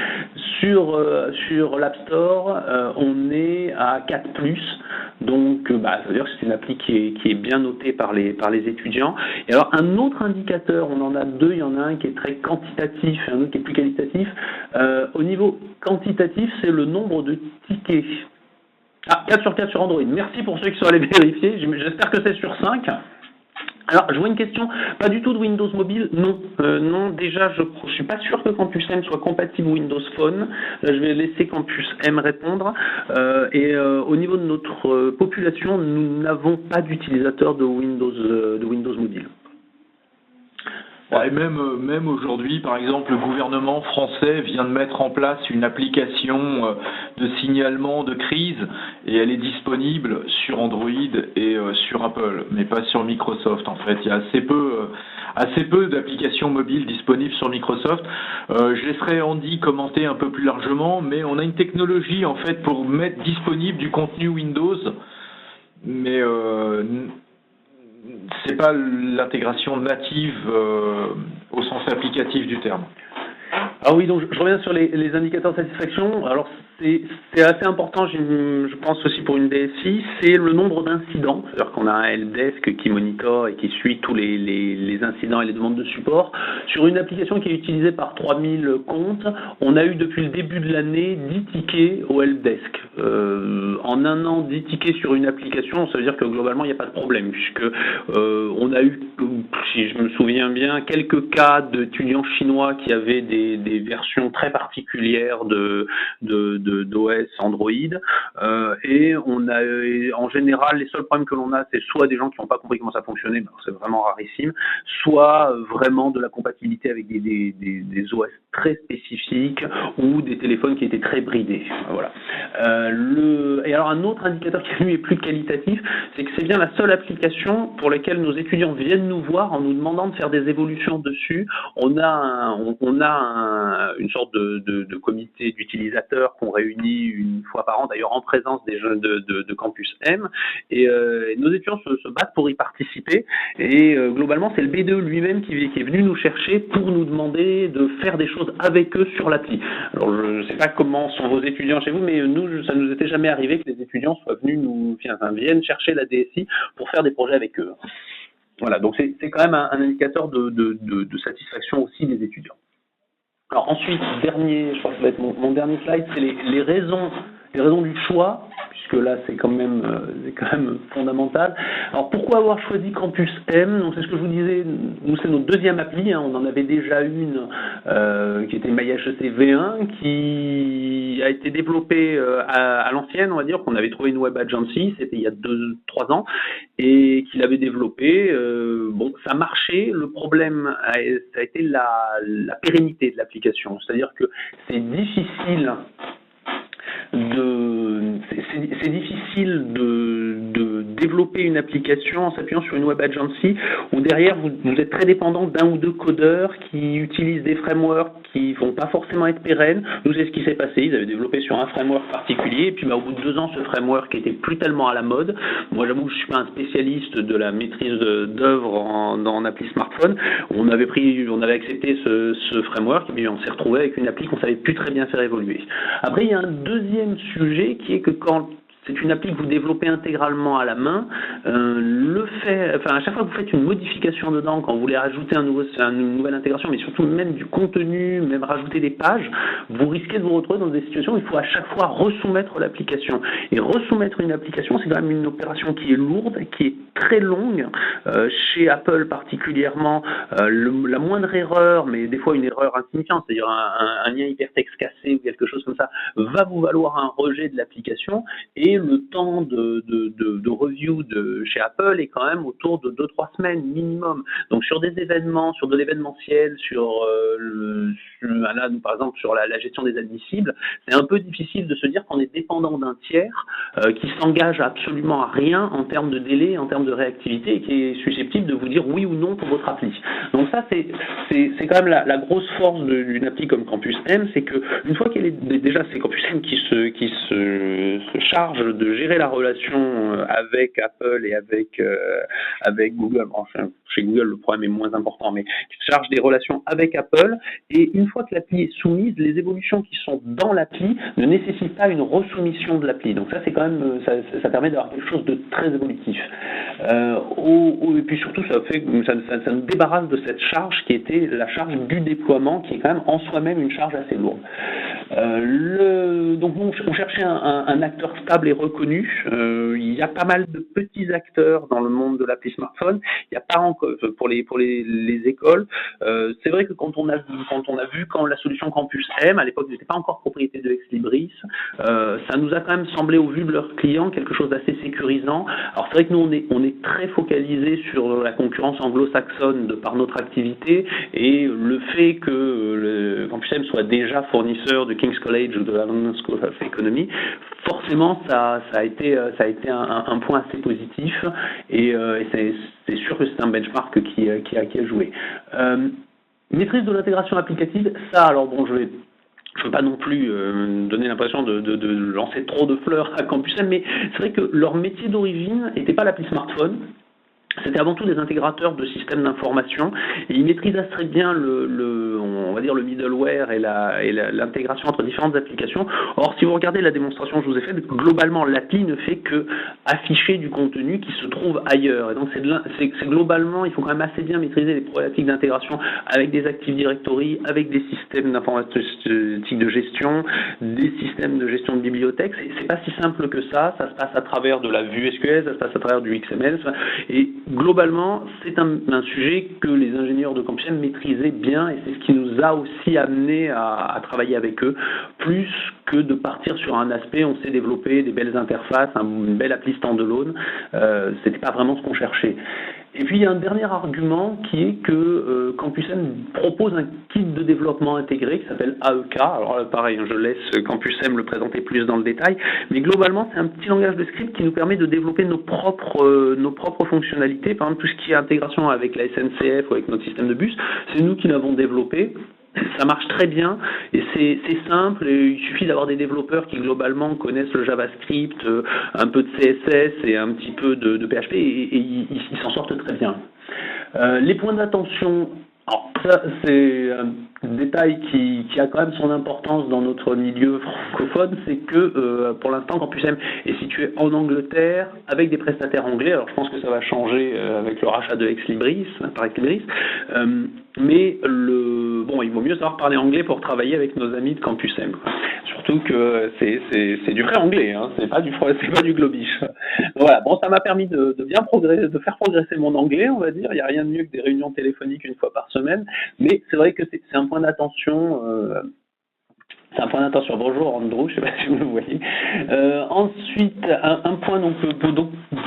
Sur l'App Store, on est à 4+, donc ça veut dire que c'est une appli qui est bien notée par les étudiants. Et alors un autre indicateur, on en a deux, il y en a un qui est très quantitatif et un autre qui est plus qualitatif. Au niveau quantitatif, c'est le nombre de tickets. 4 sur 4 sur Android. Merci pour ceux qui sont allés vérifier, j'espère que c'est sur 5. Alors, je vois une question, pas du tout de Windows Mobile, non. Non, déjà, je suis pas sûr que Campus M soit compatible Windows Phone. Là, je vais laisser Campus M répondre. Au niveau de notre population, nous n'avons pas d'utilisateurs de Windows Mobile. Ouais, et même aujourd'hui, par exemple, le gouvernement français vient de mettre en place une application de signalement de crise et elle est disponible sur Android et sur Apple, mais pas sur Microsoft. En fait, il y a assez peu d'applications mobiles disponibles sur Microsoft. Je laisserai Andy commenter un peu plus largement, mais on a une technologie en fait pour mettre disponible du contenu Windows, mais c'est pas l'intégration native au sens applicatif du terme. Ah oui, donc je reviens sur les indicateurs de satisfaction. Alors c'est assez important, je pense aussi pour une DSI, c'est le nombre d'incidents. C'est-à-dire qu'on a un helpdesk qui monitore et qui suit tous les incidents et les demandes de support. Sur une application qui est utilisée par 3000 comptes, on a eu depuis le début de l'année 10 tickets au helpdesk. En un an, 10 tickets sur une application, ça veut dire que globalement, il n'y a pas de problème, puisque on a eu, si je me souviens bien, quelques cas d'étudiants chinois qui avaient des versions très particulières d'OS Android, et on a en général les seuls problèmes que l'on a, c'est soit des gens qui n'ont pas compris comment ça fonctionnait, c'est vraiment rarissime, soit vraiment de la compatibilité avec des OS très spécifiques ou des téléphones qui étaient très bridés. Voilà. Et alors un autre indicateur qui lui est plus qualitatif, c'est que c'est bien la seule application pour laquelle nos étudiants viennent nous voir en nous demandant de faire des évolutions dessus. On a une sorte de comité d'utilisateurs qu'on réunit une fois par an, d'ailleurs en présence des jeunes de Campus M, et nos étudiants se battent pour y participer, et globalement c'est le BDE lui-même qui est venu nous chercher pour nous demander de faire des choses avec eux sur l'appli. Alors je ne sais pas comment sont vos étudiants chez vous, mais nous, ça nous était jamais arrivé que les étudiants soient venus viennent chercher la DSI pour faire des projets avec eux. Voilà, donc c'est quand même un indicateur de satisfaction aussi des étudiants. Alors ensuite, je crois que ça va être mon dernier slide, c'est les raisons du choix, puisque là c'est quand même fondamental. Alors pourquoi avoir choisi Campus M? Donc c'est ce que je vous disais, nous c'est notre deuxième appli, on en avait déjà une qui était MyHEC V1, qui a été développée à l'ancienne, on va dire, qu'on avait trouvé une web agency, c'était il y a 2-3 ans, et qui l'avait développée. Bon, ça marchait, le problème ça a été la pérennité de l'application, c'est-à-dire que c'est difficile de développer une application en s'appuyant sur une web agency où derrière vous êtes très dépendant d'un ou deux codeurs qui utilisent des frameworks qui vont pas forcément être pérennes. Nous, c'est ce qui s'est passé. Ils avaient développé sur un framework particulier et puis au bout de 2 ans, ce framework était plus tellement à la mode. Moi, j'avoue que je suis pas un spécialiste de la maîtrise d'œuvre en appli smartphone. On avait accepté ce framework et puis on s'est retrouvé avec une appli qu'on savait plus très bien faire évoluer. Après, il y a un deuxième sujet qui est que quand c'est une appli que vous développez intégralement à la main, à chaque fois que vous faites une modification dedans, quand vous voulez rajouter une nouvelle intégration, mais surtout même du contenu, même rajouter des pages, vous risquez de vous retrouver dans des situations où il faut à chaque fois resoumettre l'application. Et resoumettre une application, c'est quand même une opération qui est lourde, qui est très longue. Chez Apple particulièrement, la moindre erreur, mais des fois une erreur insignifiante, c'est-à-dire un lien hypertexte cassé ou quelque chose comme ça, va vous valoir un rejet de l'application, et le temps de review chez Apple est quand même autour de 2-3 semaines minimum. Donc sur des événements, sur de l'événementiel, sur là, par exemple, sur la gestion des admissibles, c'est un peu difficile de se dire qu'on est dépendant d'un tiers qui s'engage absolument à rien en termes de délai, en termes de réactivité et qui est susceptible de vous dire oui ou non pour votre appli. Donc ça, c'est quand même la grosse force d'une appli comme Campus M, c'est que une fois qu'elle est déjà, c'est Campus M qui se charge de gérer la relation avec Apple et avec Google. Enfin, chez Google, le problème est moins important, mais qui se charge des relations avec Apple. Et une fois que l'appli est soumise, les évolutions qui sont dans l'appli ne nécessitent pas une resoumission de l'appli. Donc ça, c'est quand même, ça permet d'avoir quelque chose de très évolutif. Et puis surtout, ça nous débarrasse de cette charge qui était la charge du déploiement, qui est quand même en soi-même une charge assez lourde. Donc on cherchait un acteur stable et reconnu. Il y a pas mal de petits acteurs dans le monde de l'appli smartphone. Il n'y a pas encore pour les écoles. C'est vrai que quand on a vu quand la solution Campus M, à l'époque, n'était pas encore propriété de Exlibris, ça nous a quand même semblé, au vu de leurs clients, quelque chose d'assez sécurisant. Alors c'est vrai que nous on est très focalisé sur la concurrence anglo-saxonne de par notre activité, et le fait que le Campus M soit déjà fournisseur de King's College ou de la London School of Economy, forcément ça a été un point assez positif, et c'est sûr que c'est un benchmark qui a joué. Maîtrise de l'intégration applicative, ça, alors bon, je veux pas non plus donner l'impression de lancer trop de fleurs à Campus M, mais c'est vrai que leur métier d'origine n'était pas l'appli smartphone. C'était avant tout des intégrateurs de systèmes d'information, et ils maîtrisent assez bien on va dire le middleware et l'intégration entre différentes applications. Or, si vous regardez la démonstration que je vous ai faite, globalement, l'appli ne fait que afficher du contenu qui se trouve ailleurs. Et donc, c'est globalement, il faut quand même assez bien maîtriser les problématiques d'intégration avec des Active Directory, avec des systèmes d'informatique de gestion, des systèmes de gestion de bibliothèques. C'est pas si simple que ça. Ça se passe à travers de la vue SQL, ça se passe à travers du XML, et globalement, c'est un sujet que les ingénieurs de Campus M maîtrisaient bien, et c'est ce qui nous a aussi amené à travailler avec eux, plus que de partir sur un aspect, on sait développer des belles interfaces, une belle appli standalone, c'était pas vraiment ce qu'on cherchait. Et puis il y a un dernier argument qui est que Campus M propose un kit de développement intégré qui s'appelle AEK. Alors là, pareil, je laisse Campus M le présenter plus dans le détail, mais globalement c'est un petit langage de script qui nous permet de développer nos propres fonctionnalités. Par exemple, tout ce qui est intégration avec la SNCF ou avec notre système de bus, c'est nous qui l'avons développé. Ça marche très bien, et c'est simple, et il suffit d'avoir des développeurs qui globalement connaissent le JavaScript, un peu de CSS et un petit peu de PHP, et ils s'en sortent très bien. Les points d'attention, alors ça c'est un détail qui a quand même son importance dans notre milieu francophone, c'est que pour l'instant Campus M est situé en Angleterre avec des prestataires anglais. Alors je pense que ça va changer avec le rachat de Exlibris par Exlibris, mais il vaut mieux savoir parler anglais pour travailler avec nos amis de Campus M. Surtout que c'est du vrai anglais, hein, c'est pas du globish. Voilà, bon, ça m'a permis de bien progresser, de faire progresser mon anglais, on va dire. Il n'y a rien de mieux que des réunions téléphoniques une fois par semaine, mais c'est vrai que c'est un point d'attention. C'est un point d'attention. Bonjour Andrew, je ne sais pas si vous le voyez. Ensuite, un point, donc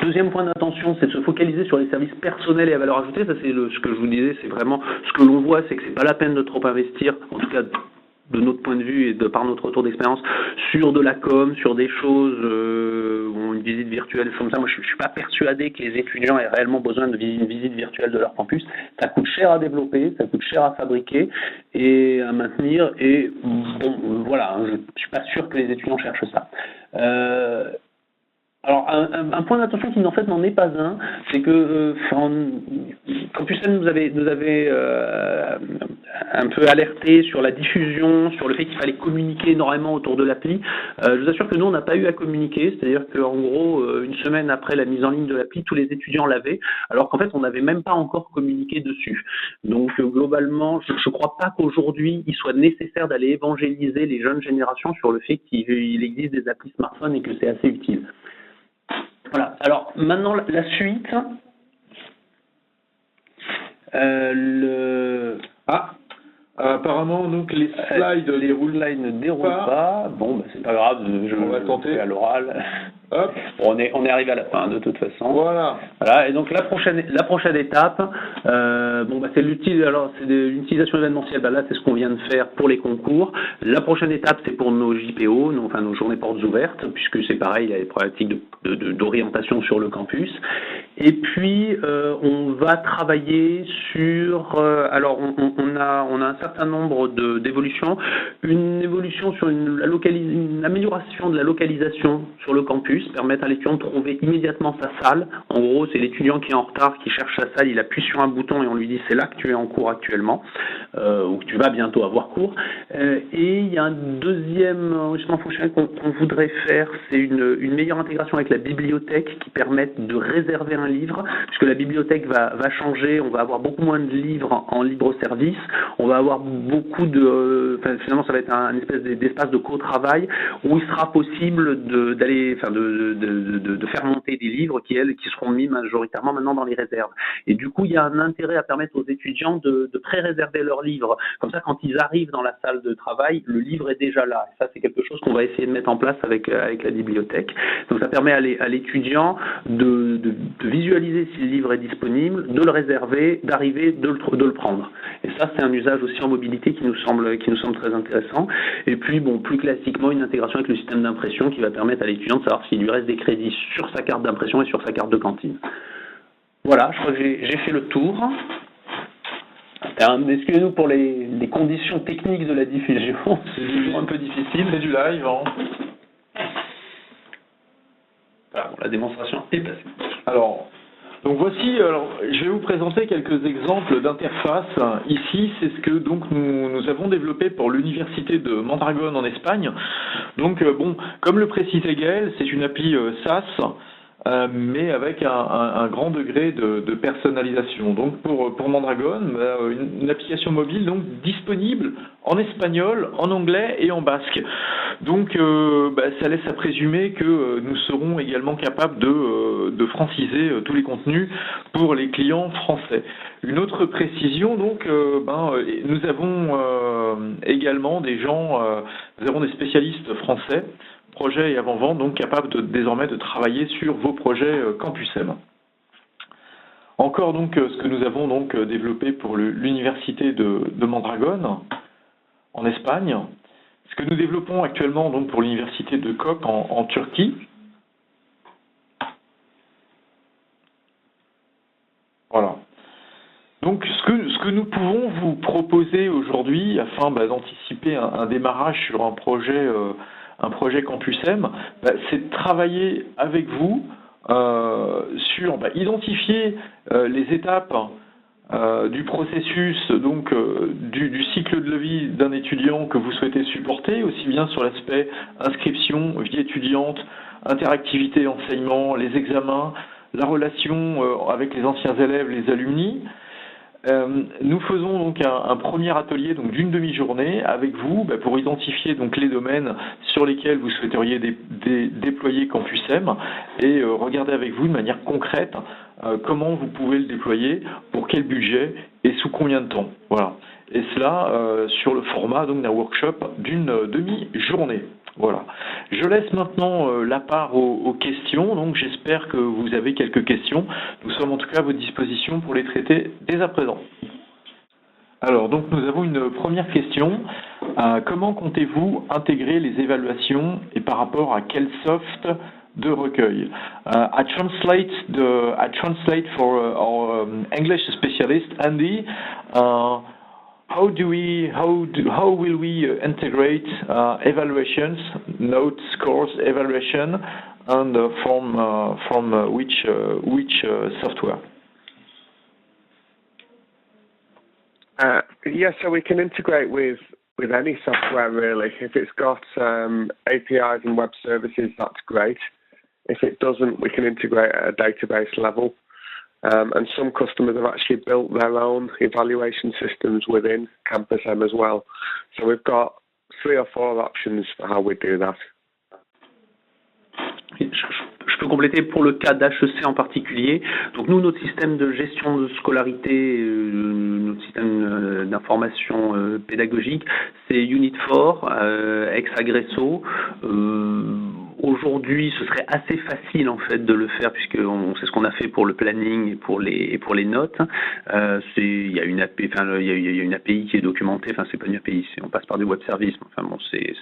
deuxième point d'attention, c'est de se focaliser sur les services personnels et à valeur ajoutée. Ça, c'est ce que je vous disais, c'est vraiment ce que l'on voit, c'est que c'est pas la peine de trop investir, en tout cas de notre point de vue et par notre retour d'expérience, sur de la com, sur des choses, une visite virtuelle, comme ça. Moi, je suis pas persuadé que les étudiants aient réellement besoin de une visite virtuelle de leur campus. Ça coûte cher à développer, ça coûte cher à fabriquer et à maintenir, et bon, voilà, je suis pas sûr que les étudiants cherchent ça. Alors, un point d'attention qui en fait n'en est pas un, c'est que Campus M nous avait un peu alerté sur la diffusion, sur le fait qu'il fallait communiquer énormément autour de l'appli. Je vous assure que nous, on n'a pas eu à communiquer, c'est-à-dire qu'en gros, une semaine après la mise en ligne de l'appli, tous les étudiants l'avaient, alors qu'en fait, on n'avait même pas encore communiqué dessus. Donc, globalement, je ne crois pas qu'aujourd'hui, il soit nécessaire d'aller évangéliser les jeunes générations sur le fait qu'il existe des applis smartphones et que c'est assez utile. Voilà. Alors maintenant la suite. Apparemment, donc les slides les slides ne déroulent pas. Bon, bah, c'est pas grave, on va tenter à l'oral. Hop. Bon, on est arrivé à la fin de toute façon. Voilà. Voilà. Et donc la prochaine étape, bon, bah, c'est l'utilisation événementielle. Bah, là, c'est ce qu'on vient de faire pour les concours. La prochaine étape, c'est pour nos JPO, nos journées portes ouvertes, puisque c'est pareil, il y a des problématiques d'orientation sur le campus. Et puis, on va travailler sur. Alors, on a un certain nombre d'évolutions. Une évolution sur une amélioration de la localisation sur le campus, permettre à l'étudiant de trouver immédiatement sa salle. En gros, c'est l'étudiant qui est en retard, qui cherche sa salle, il appuie sur un bouton et on lui dit c'est là que tu es en cours actuellement, ou que tu vas bientôt avoir cours. Et il y a un deuxième enregistrement fonctionnel qu'on voudrait faire, c'est une meilleure intégration avec la bibliothèque qui permette de réserver un livre, puisque la bibliothèque va changer, on va avoir beaucoup moins de livres en libre service, on va avoir beaucoup finalement ça va être un espèce d'espace de co-travail où il sera possible de faire monter des livres qui seront mis majoritairement maintenant dans les réserves. Et du coup, il y a un intérêt à permettre aux étudiants de pré-réserver leurs livres. Comme ça, quand ils arrivent dans la salle de travail, le livre est déjà là. Et ça, c'est quelque chose qu'on va essayer de mettre en place avec la bibliothèque. Donc, ça permet à l'étudiant de visualiser si le livre est disponible, de le réserver, d'arriver, de le prendre. Et ça, c'est un usage aussi en mobilité qui nous semble très intéressant. Et puis, bon, plus classiquement, une intégration avec le système d'impression qui va permettre à l'étudiant de savoir s'il lui reste des crédits sur sa carte d'impression et sur sa carte de cantine. Voilà, je crois que j'ai fait le tour. Excusez-nous pour les conditions techniques de la diffusion. C'est un peu difficile, c'est du live. Hein. Voilà, bon, la démonstration est passée. Donc voici, je vais vous présenter quelques exemples d'interfaces. Ici, c'est ce que donc nous avons développé pour l'université de Mondragón en Espagne. Donc bon, comme le précisait Gaël, c'est une appli SaaS, mais avec un grand degré de personnalisation. Donc pour Mondragón, une application mobile donc disponible en espagnol, en anglais et en basque. Donc ça laisse à présumer que nous serons également capables de franciser tous les contenus pour les clients français. Une autre précision, donc, nous avons également nous avons des spécialistes français, projets et avant-vente, donc capables désormais de travailler sur vos projets Campus M. Encore donc ce que nous avons donc développé pour l'université de Mondragón en Espagne, ce que nous développons actuellement donc pour l'université de Koç en Turquie. Voilà. Donc ce que nous pouvons vous proposer aujourd'hui afin d'anticiper un démarrage sur un projet Campus M, c'est de travailler avec vous sur identifier les étapes du processus donc du cycle de vie d'un étudiant que vous souhaitez supporter, aussi bien sur l'aspect inscription, vie étudiante, interactivité, enseignement, les examens, la relation avec les anciens élèves, les alumni. Nous faisons donc un premier atelier donc d'une demi-journée avec vous pour identifier donc les domaines sur lesquels vous souhaiteriez déployer Campus M et regarder avec vous de manière concrète comment vous pouvez le déployer, pour quel budget et sous combien de temps. Voilà. Et cela sur le format donc d'un workshop d'une demi-journée. Voilà. Je laisse maintenant la part aux questions, donc j'espère que vous avez quelques questions. Nous sommes en tout cas à votre disposition pour les traiter dès à présent. Alors, donc nous avons une première question. Comment comptez-vous intégrer les évaluations et par rapport à quel soft de recueil? I translate for our English specialist, Andy. How will we integrate evaluations, notes, scores, evaluation, and from which software? Yeah, so we can integrate with any software really. If it's got APIs and web services, that's great. If it doesn't, we can integrate at a database level. And some customers have actually built their own evaluation systems within Campus M as well. So we've got 3 or 4 options for how we do that. Je peux compléter pour le cas d'HEC en particulier. Donc nous, notre système de gestion de scolarité, notre système d'information pédagogique, c'est Unit4, ex-Agresso. Aujourd'hui, ce serait assez facile en fait de le faire puisque c'est ce qu'on a fait pour le planning et pour les notes. Il y a une API, il y a une API qui est documentée. Enfin, c'est pas une API, on passe par du web service. Enfin bon, c'est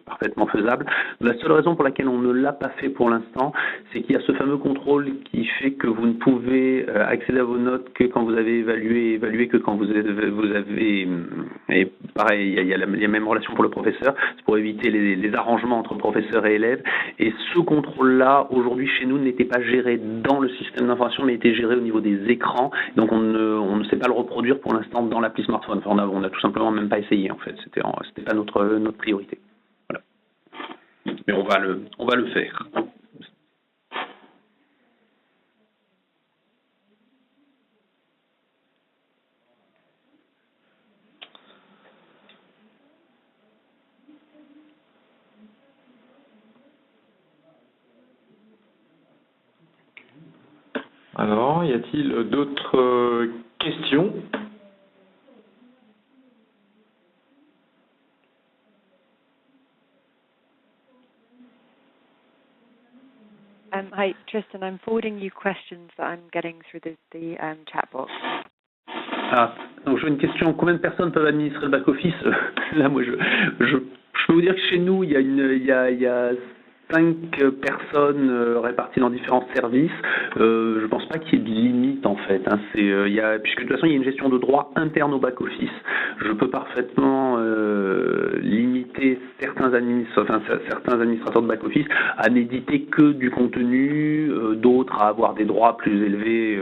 parfaitement faisable. La seule raison pour laquelle on ne l'a pas fait pour l'instant, c'est qu'il y a ce fameux contrôle qui fait que vous ne pouvez accéder à vos notes que quand vous avez évalué que quand vous avez et pareil, il y a la même relation pour le professeur. C'est pour éviter les arrangements entre professeurs et élèves. Et ce contrôle-là, aujourd'hui, chez nous, n'était pas géré dans le système d'information, mais était géré au niveau des écrans. Donc, on ne sait pas le reproduire pour l'instant dans l'appli smartphone. Enfin, on a tout simplement même pas essayé, en fait. C'était pas notre priorité. Voilà. Mais on va le faire. Alors, y a-t-il d'autres questions? Hi, Tristan. I'm forwarding you questions that I'm getting through the chat box. Ah, donc j'ai une question. Combien de personnes peuvent administrer le back-office? Là, moi, je peux vous dire que chez nous, il y a 5 personnes réparties dans différents services. Je pense pas qu'il y ait de limite en fait. Hein. Puisque de toute façon il y a une gestion de droit interne au back office. Je peux parfaitement limiter certains administrateurs de back office à n'éditer que du contenu, d'autres à avoir des droits plus élevés,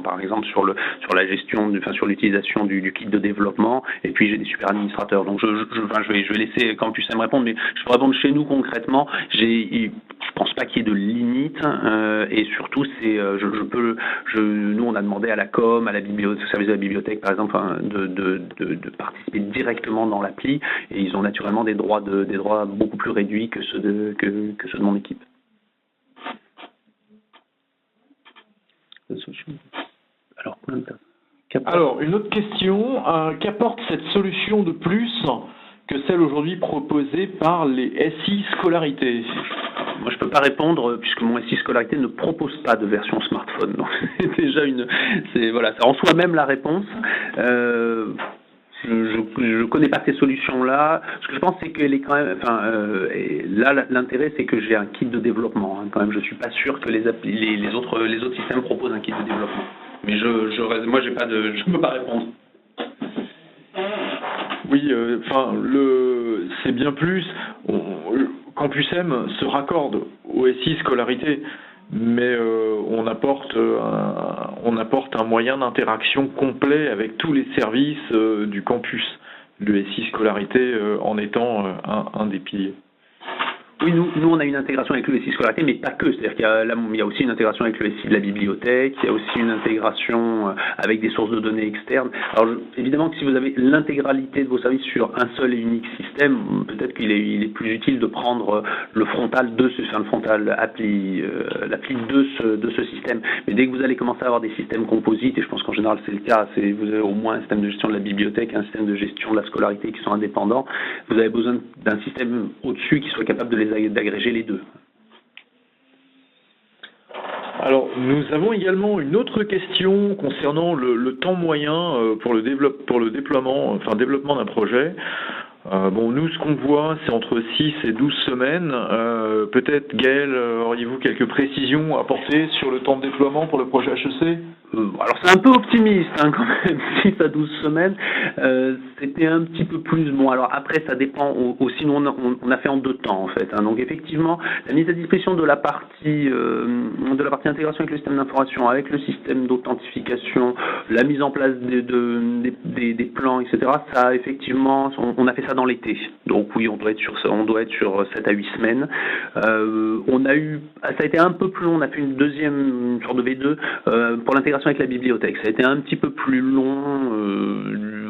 par exemple sur la gestion, sur l'utilisation du kit de développement. Et puis j'ai des super administrateurs. Donc je vais laisser Campus M répondre, mais je peux répondre chez nous concrètement. Je pense pas qu'il y ait de limite et surtout nous on a demandé à la com, à la bibliothèque, au service de la bibliothèque par exemple, de participer directement dans l'appli et ils ont naturellement des droits beaucoup plus réduits que ceux de mon équipe. Alors une autre question, qu'apporte cette solution de plus que celle aujourd'hui proposée par les SI Scolarité? Moi, je peux pas répondre puisque mon SI Scolarité ne propose pas de version smartphone. Donc, c'est déjà ça en soi même la réponse. Je connais pas ces solutions-là. Ce que je pense, c'est qu'elle est quand même. Là, l'intérêt, c'est que j'ai un kit de développement. Hein, quand même, je suis pas sûr que les autres systèmes proposent un kit de développement. Mais moi, je peux pas répondre. Oui, c'est bien plus. Campus M se raccorde au SI Scolarité, mais on apporte un moyen d'interaction complet avec tous les services du campus. Le SI Scolarité en étant un des piliers. Oui, nous on a une intégration avec le SI Scolarité, mais pas que. C'est-à-dire qu'il y a aussi une intégration avec le SI de la bibliothèque, il y a aussi une intégration avec des sources de données externes. Alors évidemment que si vous avez l'intégralité de vos services sur un seul et unique système, peut-être qu'il est plus utile de prendre le frontal l'appli de ce système. Mais dès que vous allez commencer à avoir des systèmes composites, et je pense qu'en général c'est le cas, vous avez au moins un système de gestion de la bibliothèque, un système de gestion de la scolarité qui sont indépendants, vous avez besoin d'un système au-dessus qui soit capable d'agréger les deux. Alors, nous avons également une autre question concernant le temps moyen pour le développement d'un projet. Nous, ce qu'on voit, c'est entre 6 et 12 semaines. Peut-être, Gaël, auriez-vous quelques précisions à apporter sur le temps de déploiement pour le projet HEC? Alors, c'est un peu optimiste, hein, quand même, 6 à 12 semaines. C'était un petit peu plus. Bon, alors après, ça dépend aussi. Nous, on a fait en 2 temps, en fait. Hein. Donc, effectivement, la mise à disposition de la partie intégration avec le système d'information, avec le système d'authentification, la mise en place des plans, etc. Ça, effectivement, on a fait ça dans l'été. Donc, oui, on doit être sur 7 à 8 semaines. Ça a été un peu plus long. On a fait une sorte de V2 pour l'intégration l'intégration avec la bibliothèque. Ça a été un petit peu plus long.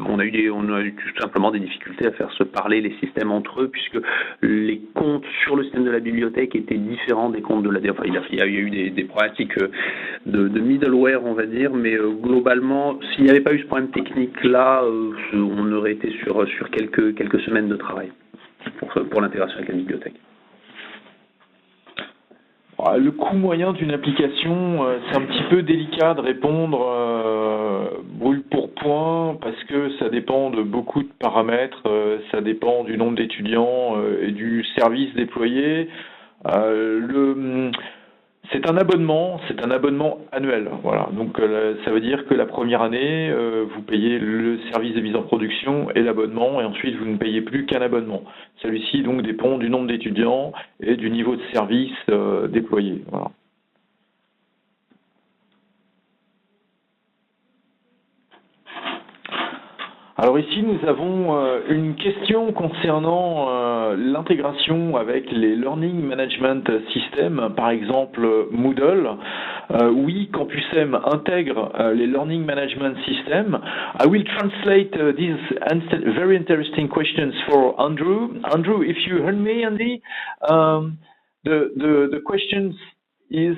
On a eu tout simplement des difficultés à faire se parler les systèmes entre eux, puisque les comptes sur le système de la bibliothèque étaient différents des comptes de la. Enfin, il y a eu des problématiques de middleware, on va dire, mais globalement, s'il n'y avait pas eu ce problème technique-là, on aurait été sur quelques semaines de travail pour l'intégration avec la bibliothèque. Le coût moyen d'une application, c'est un petit peu délicat de répondre brûle pour point parce que ça dépend de beaucoup de paramètres, ça dépend du nombre d'étudiants et du service déployé. C'est un abonnement annuel. Voilà. Donc ça veut dire que la première année, vous payez le service de mise en production et l'abonnement, et ensuite vous ne payez plus qu'un abonnement. Celui-ci donc dépend du nombre d'étudiants et du niveau de service déployé. Voilà. Alors ici, nous avons une question concernant l'intégration avec les Learning Management Systems, par exemple Moodle. Oui, CampusM intègre les Learning Management Systems. I will translate these very interesting questions for Andrew. Andrew, if you heard me, Andy, the question is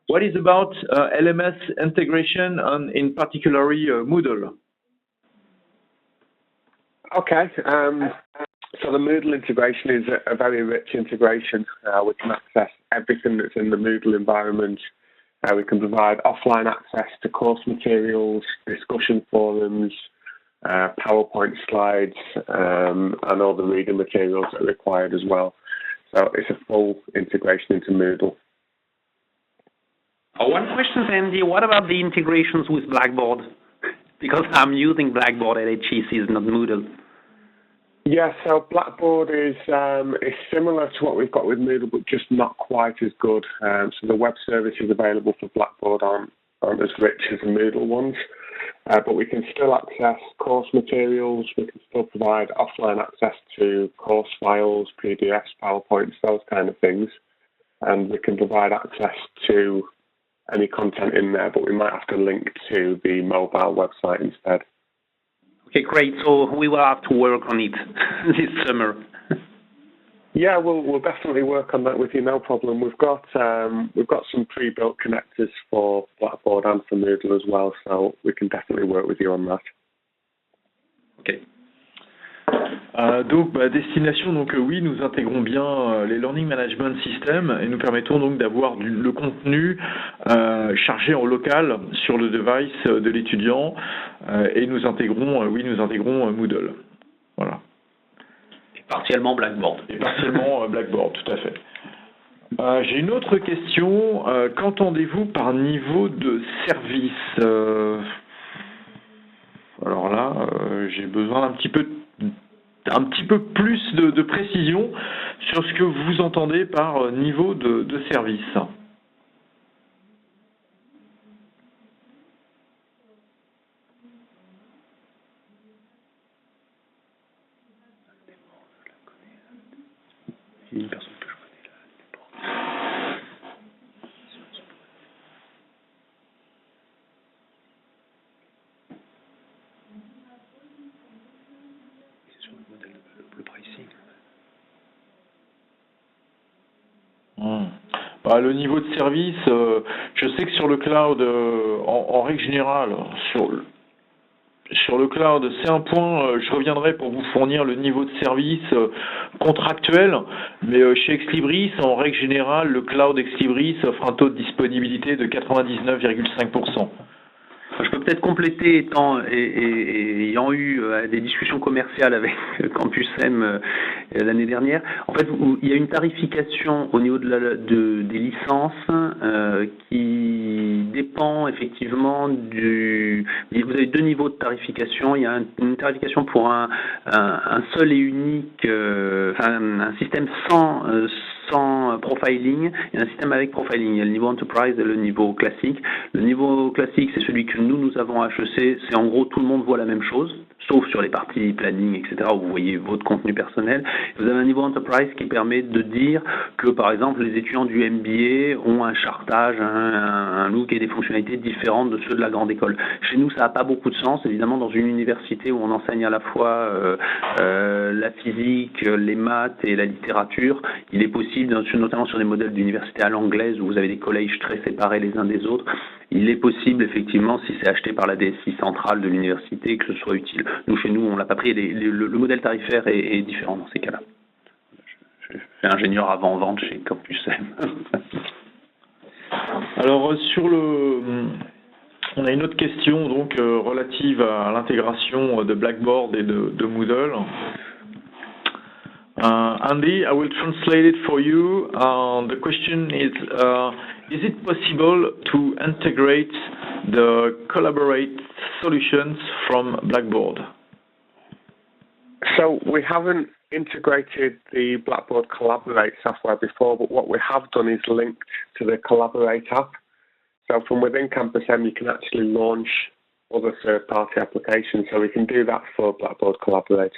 what is about LMS integration and in particularly Moodle? Okay, so the Moodle integration is a very rich integration. We can access everything that's in the Moodle environment. We can provide offline access to course materials, discussion forums, PowerPoint slides, and all the reading materials that are required as well. So it's a full integration into Moodle. One question, Andy, what about the integrations with Blackboard? Because I'm using Blackboard at HEC, not Moodle. Yeah, so Blackboard is similar to what we've got with Moodle, but just not quite as good. So the web services available for Blackboard aren't as rich as the Moodle ones, but we can still access course materials. We can still provide offline access to course files, PDFs, PowerPoints, those kind of things, and we can provide access to any content in there, but we might have to link to the mobile website instead. Okay, great. So we will have to work on it this summer. Yeah, we'll definitely work on that with you, no problem. We've got some pre-built connectors for Blackboard and for Moodle as well, so we can definitely work with you on that. Okay. Donc, destination, donc oui, nous intégrons bien les Learning Management Systems et nous permettons donc d'avoir le contenu chargé en local sur le device de l'étudiant et nous intégrons Moodle. Voilà. Et partiellement Blackboard. Et partiellement Blackboard, tout à fait. J'ai une autre question. Qu'entendez-vous par niveau de service Alors là, j'ai besoin un petit peu plus de précision sur ce que vous entendez par niveau de service. Le niveau de service, je sais que sur le cloud, en règle générale, sur le cloud, c'est un point, je reviendrai pour vous fournir le niveau de service contractuel, mais chez Exlibris, en règle générale, le cloud Exlibris offre un taux de disponibilité de 99,5%. Je peux peut-être compléter ayant eu des discussions commerciales avec CampusM l'année dernière. En fait, il y a une tarification au niveau des licences qui dépend effectivement vous avez deux niveaux de tarification. Il y a une tarification pour un seul et unique, un système sans profiling et un système avec profiling. Il y a le niveau Enterprise et le niveau classique. Le niveau classique, c'est celui que nous avons à HEC. C'est en gros, tout le monde voit la même chose, sauf sur les parties planning, etc., où vous voyez votre contenu personnel. Vous avez un niveau enterprise qui permet de dire que, par exemple, les étudiants du MBA ont un chartage, un look et des fonctionnalités différentes de ceux de la grande école. Chez nous, ça n'a pas beaucoup de sens. Évidemment, dans une université où on enseigne à la fois la physique, les maths et la littérature, il est possible, notamment sur des modèles d'université à l'anglaise où vous avez des collèges très séparés les uns des autres, il est possible, effectivement, si c'est acheté par la DSI centrale de l'université, que ce soit utile. Nous, chez nous, on l'a pas pris. Le modèle tarifaire est différent dans ces cas-là. Je suis ingénieur avant-vente chez Campus M. Alors, on a une autre question donc relative à l'intégration de Blackboard et de Moodle. Andy, I will translate it for you. The question is it possible to integrate the Collaborate solutions from Blackboard? So we haven't integrated the Blackboard Collaborate software before, but what we have done is linked to the Collaborate app. So from within Campus M, you can actually launch other third-party applications. So we can do that for Blackboard Collaborate.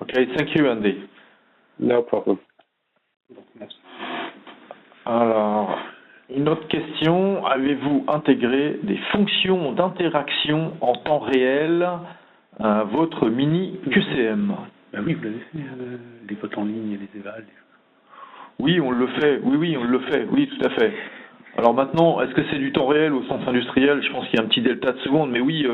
Okay, thank you, Andy. No problem. Alors, une autre question. Avez-vous intégré des fonctions d'interaction en temps réel à votre mini QCM? Ben oui, vous l'avez fait, les votes en ligne et les évals. Oui, on le fait. Oui, on le fait. Oui, tout à fait. Alors maintenant, est-ce que c'est du temps réel au sens industriel? Je pense qu'il y a un petit delta de seconde, mais oui,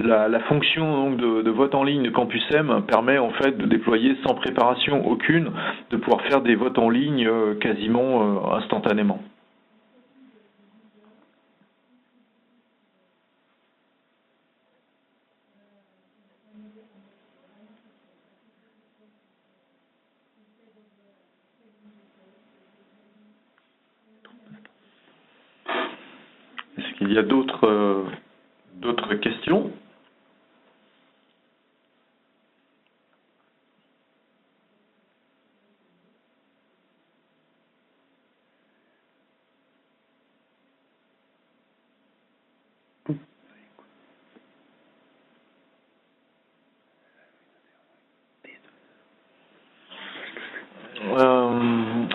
la fonction donc, de vote en ligne de Campus M permet en fait de déployer sans préparation aucune, de pouvoir faire des votes en ligne quasiment instantanément. Est-ce qu'il y a d'autres questions?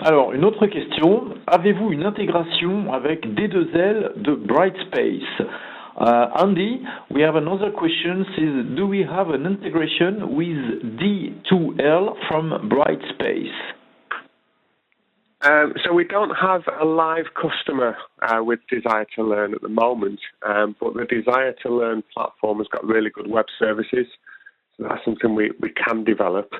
Alors, une autre question. Avez-vous une intégration avec D2L de Brightspace? Andy, we have another question. Says, do we have an integration with D2L from Brightspace? So we don't have a live customer with Desire to Learn at the moment, but the Desire to Learn platform has got really good web services, so that's something we can develop.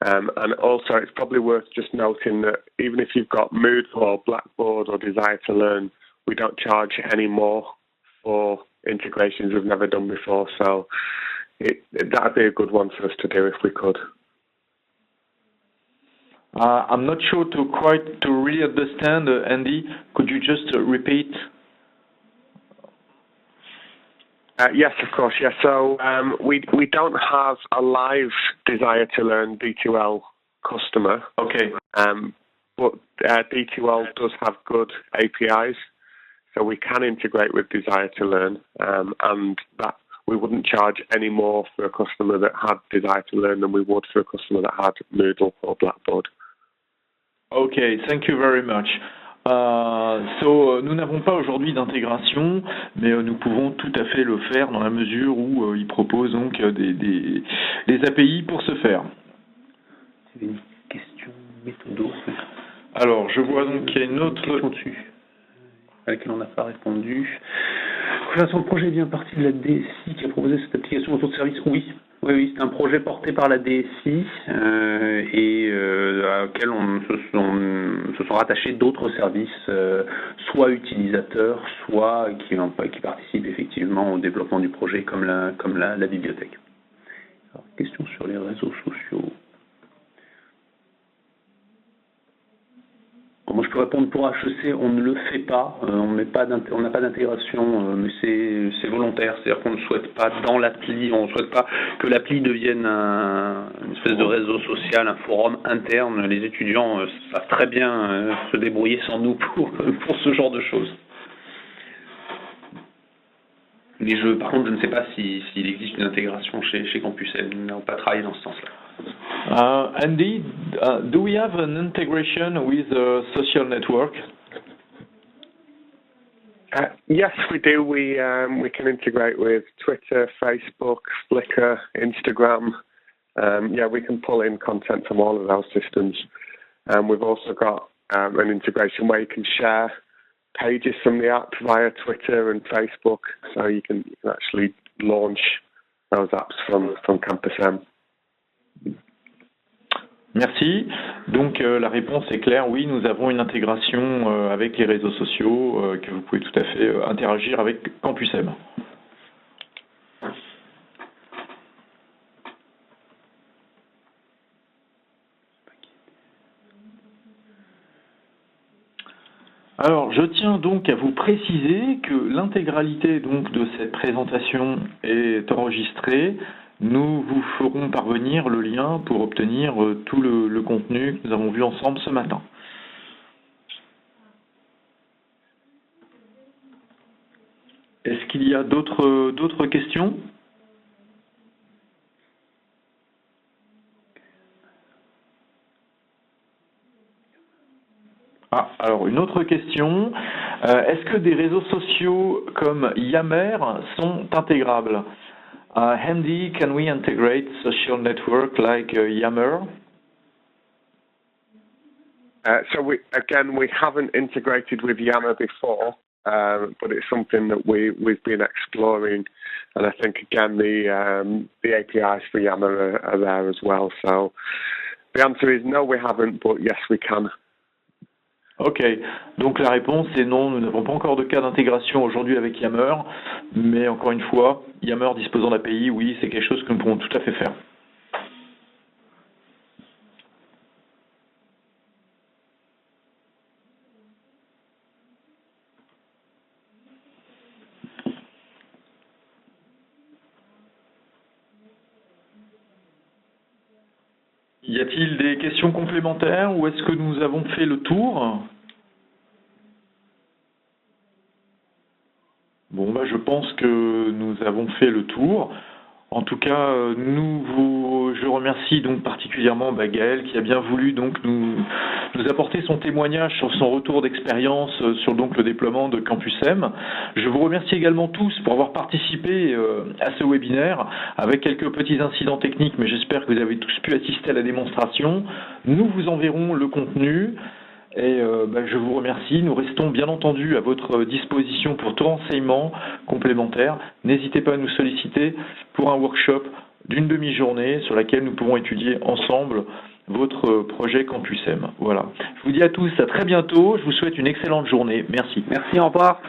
And also, it's probably worth just noting that even if you've got Moodle or Blackboard or Desire to Learn, we don't charge any more for integrations we've never done before. So that'd be a good one for us to do if we could. I'm not sure to really understand, Andy. Could you just repeat? Yes, of course. Yes. So we don't have a live Desire to Learn D2L customer. Okay. But D2L does have good APIs, so we can integrate with Desire to Learn, and that we wouldn't charge any more for a customer that had Desire to Learn than we would for a customer that had Moodle or Blackboard. Okay. Thank you very much. Nous n'avons pas aujourd'hui d'intégration, mais nous pouvons tout à fait le faire dans la mesure où ils proposent donc des API pour ce faire. C'est une question méthodo. Alors, je vois donc qu'il y a une autre question dessus à laquelle on n'a pas répondu. Le projet est bien parti de la DSI qui a proposé cette application autour de service. Oui, c'est un projet porté par la DSI et auquel se sont rattachés d'autres services, soit utilisateurs, soit qui participent effectivement au développement du projet, comme la bibliothèque. Alors, question sur les réseaux sociaux. Moi, je peux répondre pour HEC, on ne le fait pas, on n'a pas d'intégration, mais c'est volontaire, c'est-à-dire qu'on ne souhaite pas dans l'appli, on ne souhaite pas que l'appli devienne une espèce de réseau social, un forum interne. Les étudiants savent très bien se débrouiller sans nous pour ce genre de choses. Mais par contre, je ne sais pas s'il existe une intégration chez Campus M. Nous n'avons pas travaillé dans ce sens-là. Andy, do we have an integration with a social network? Yes, we do. We can integrate with Twitter, Facebook, Flickr, Instagram. Yeah, we can pull in content from all of those systems. We've also got an integration where you can share pages from the app via Twitter and Facebook, so you can actually launch those apps from Campus M. Merci. Donc la réponse est claire, oui, nous avons une intégration avec les réseaux sociaux que vous pouvez tout à fait interagir avec Campus M. Alors, je tiens donc à vous préciser que l'intégralité donc de cette présentation est enregistrée. Nous vous ferons parvenir le lien pour obtenir tout le contenu que nous avons vu ensemble ce matin. Est-ce qu'il y a d'autres questions ? Ah, alors une autre question. Est-ce que des réseaux sociaux comme Yammer sont intégrables? Andy, can we integrate social network like Yammer? So we haven't integrated with Yammer before, but it's something that we've been exploring, and I think again the APIs for Yammer are there as well. So the answer is no, we haven't, but yes, we can. Ok, donc la réponse est non, nous n'avons pas encore de cas d'intégration aujourd'hui avec Yammer, mais encore une fois, Yammer disposant d'API, oui, c'est quelque chose que nous pouvons tout à fait faire. Y a-t-il des questions complémentaires ou est-ce que nous avons fait le tour? Bon, je pense que nous avons fait le tour. En tout cas, je remercie donc particulièrement Gaël qui a bien voulu donc nous apporter son témoignage sur son retour d'expérience sur donc le déploiement de Campus M. Je vous remercie également tous pour avoir participé à ce webinaire avec quelques petits incidents techniques, mais j'espère que vous avez tous pu assister à la démonstration. Nous vous enverrons le contenu. Et je vous remercie. Nous restons bien entendu à votre disposition pour tout renseignement complémentaire. N'hésitez pas à nous solliciter pour un workshop d'une demi-journée sur laquelle nous pourrons étudier ensemble votre projet Campus M. Voilà. Je vous dis à tous à très bientôt. Je vous souhaite une excellente journée. Merci. Merci, au revoir.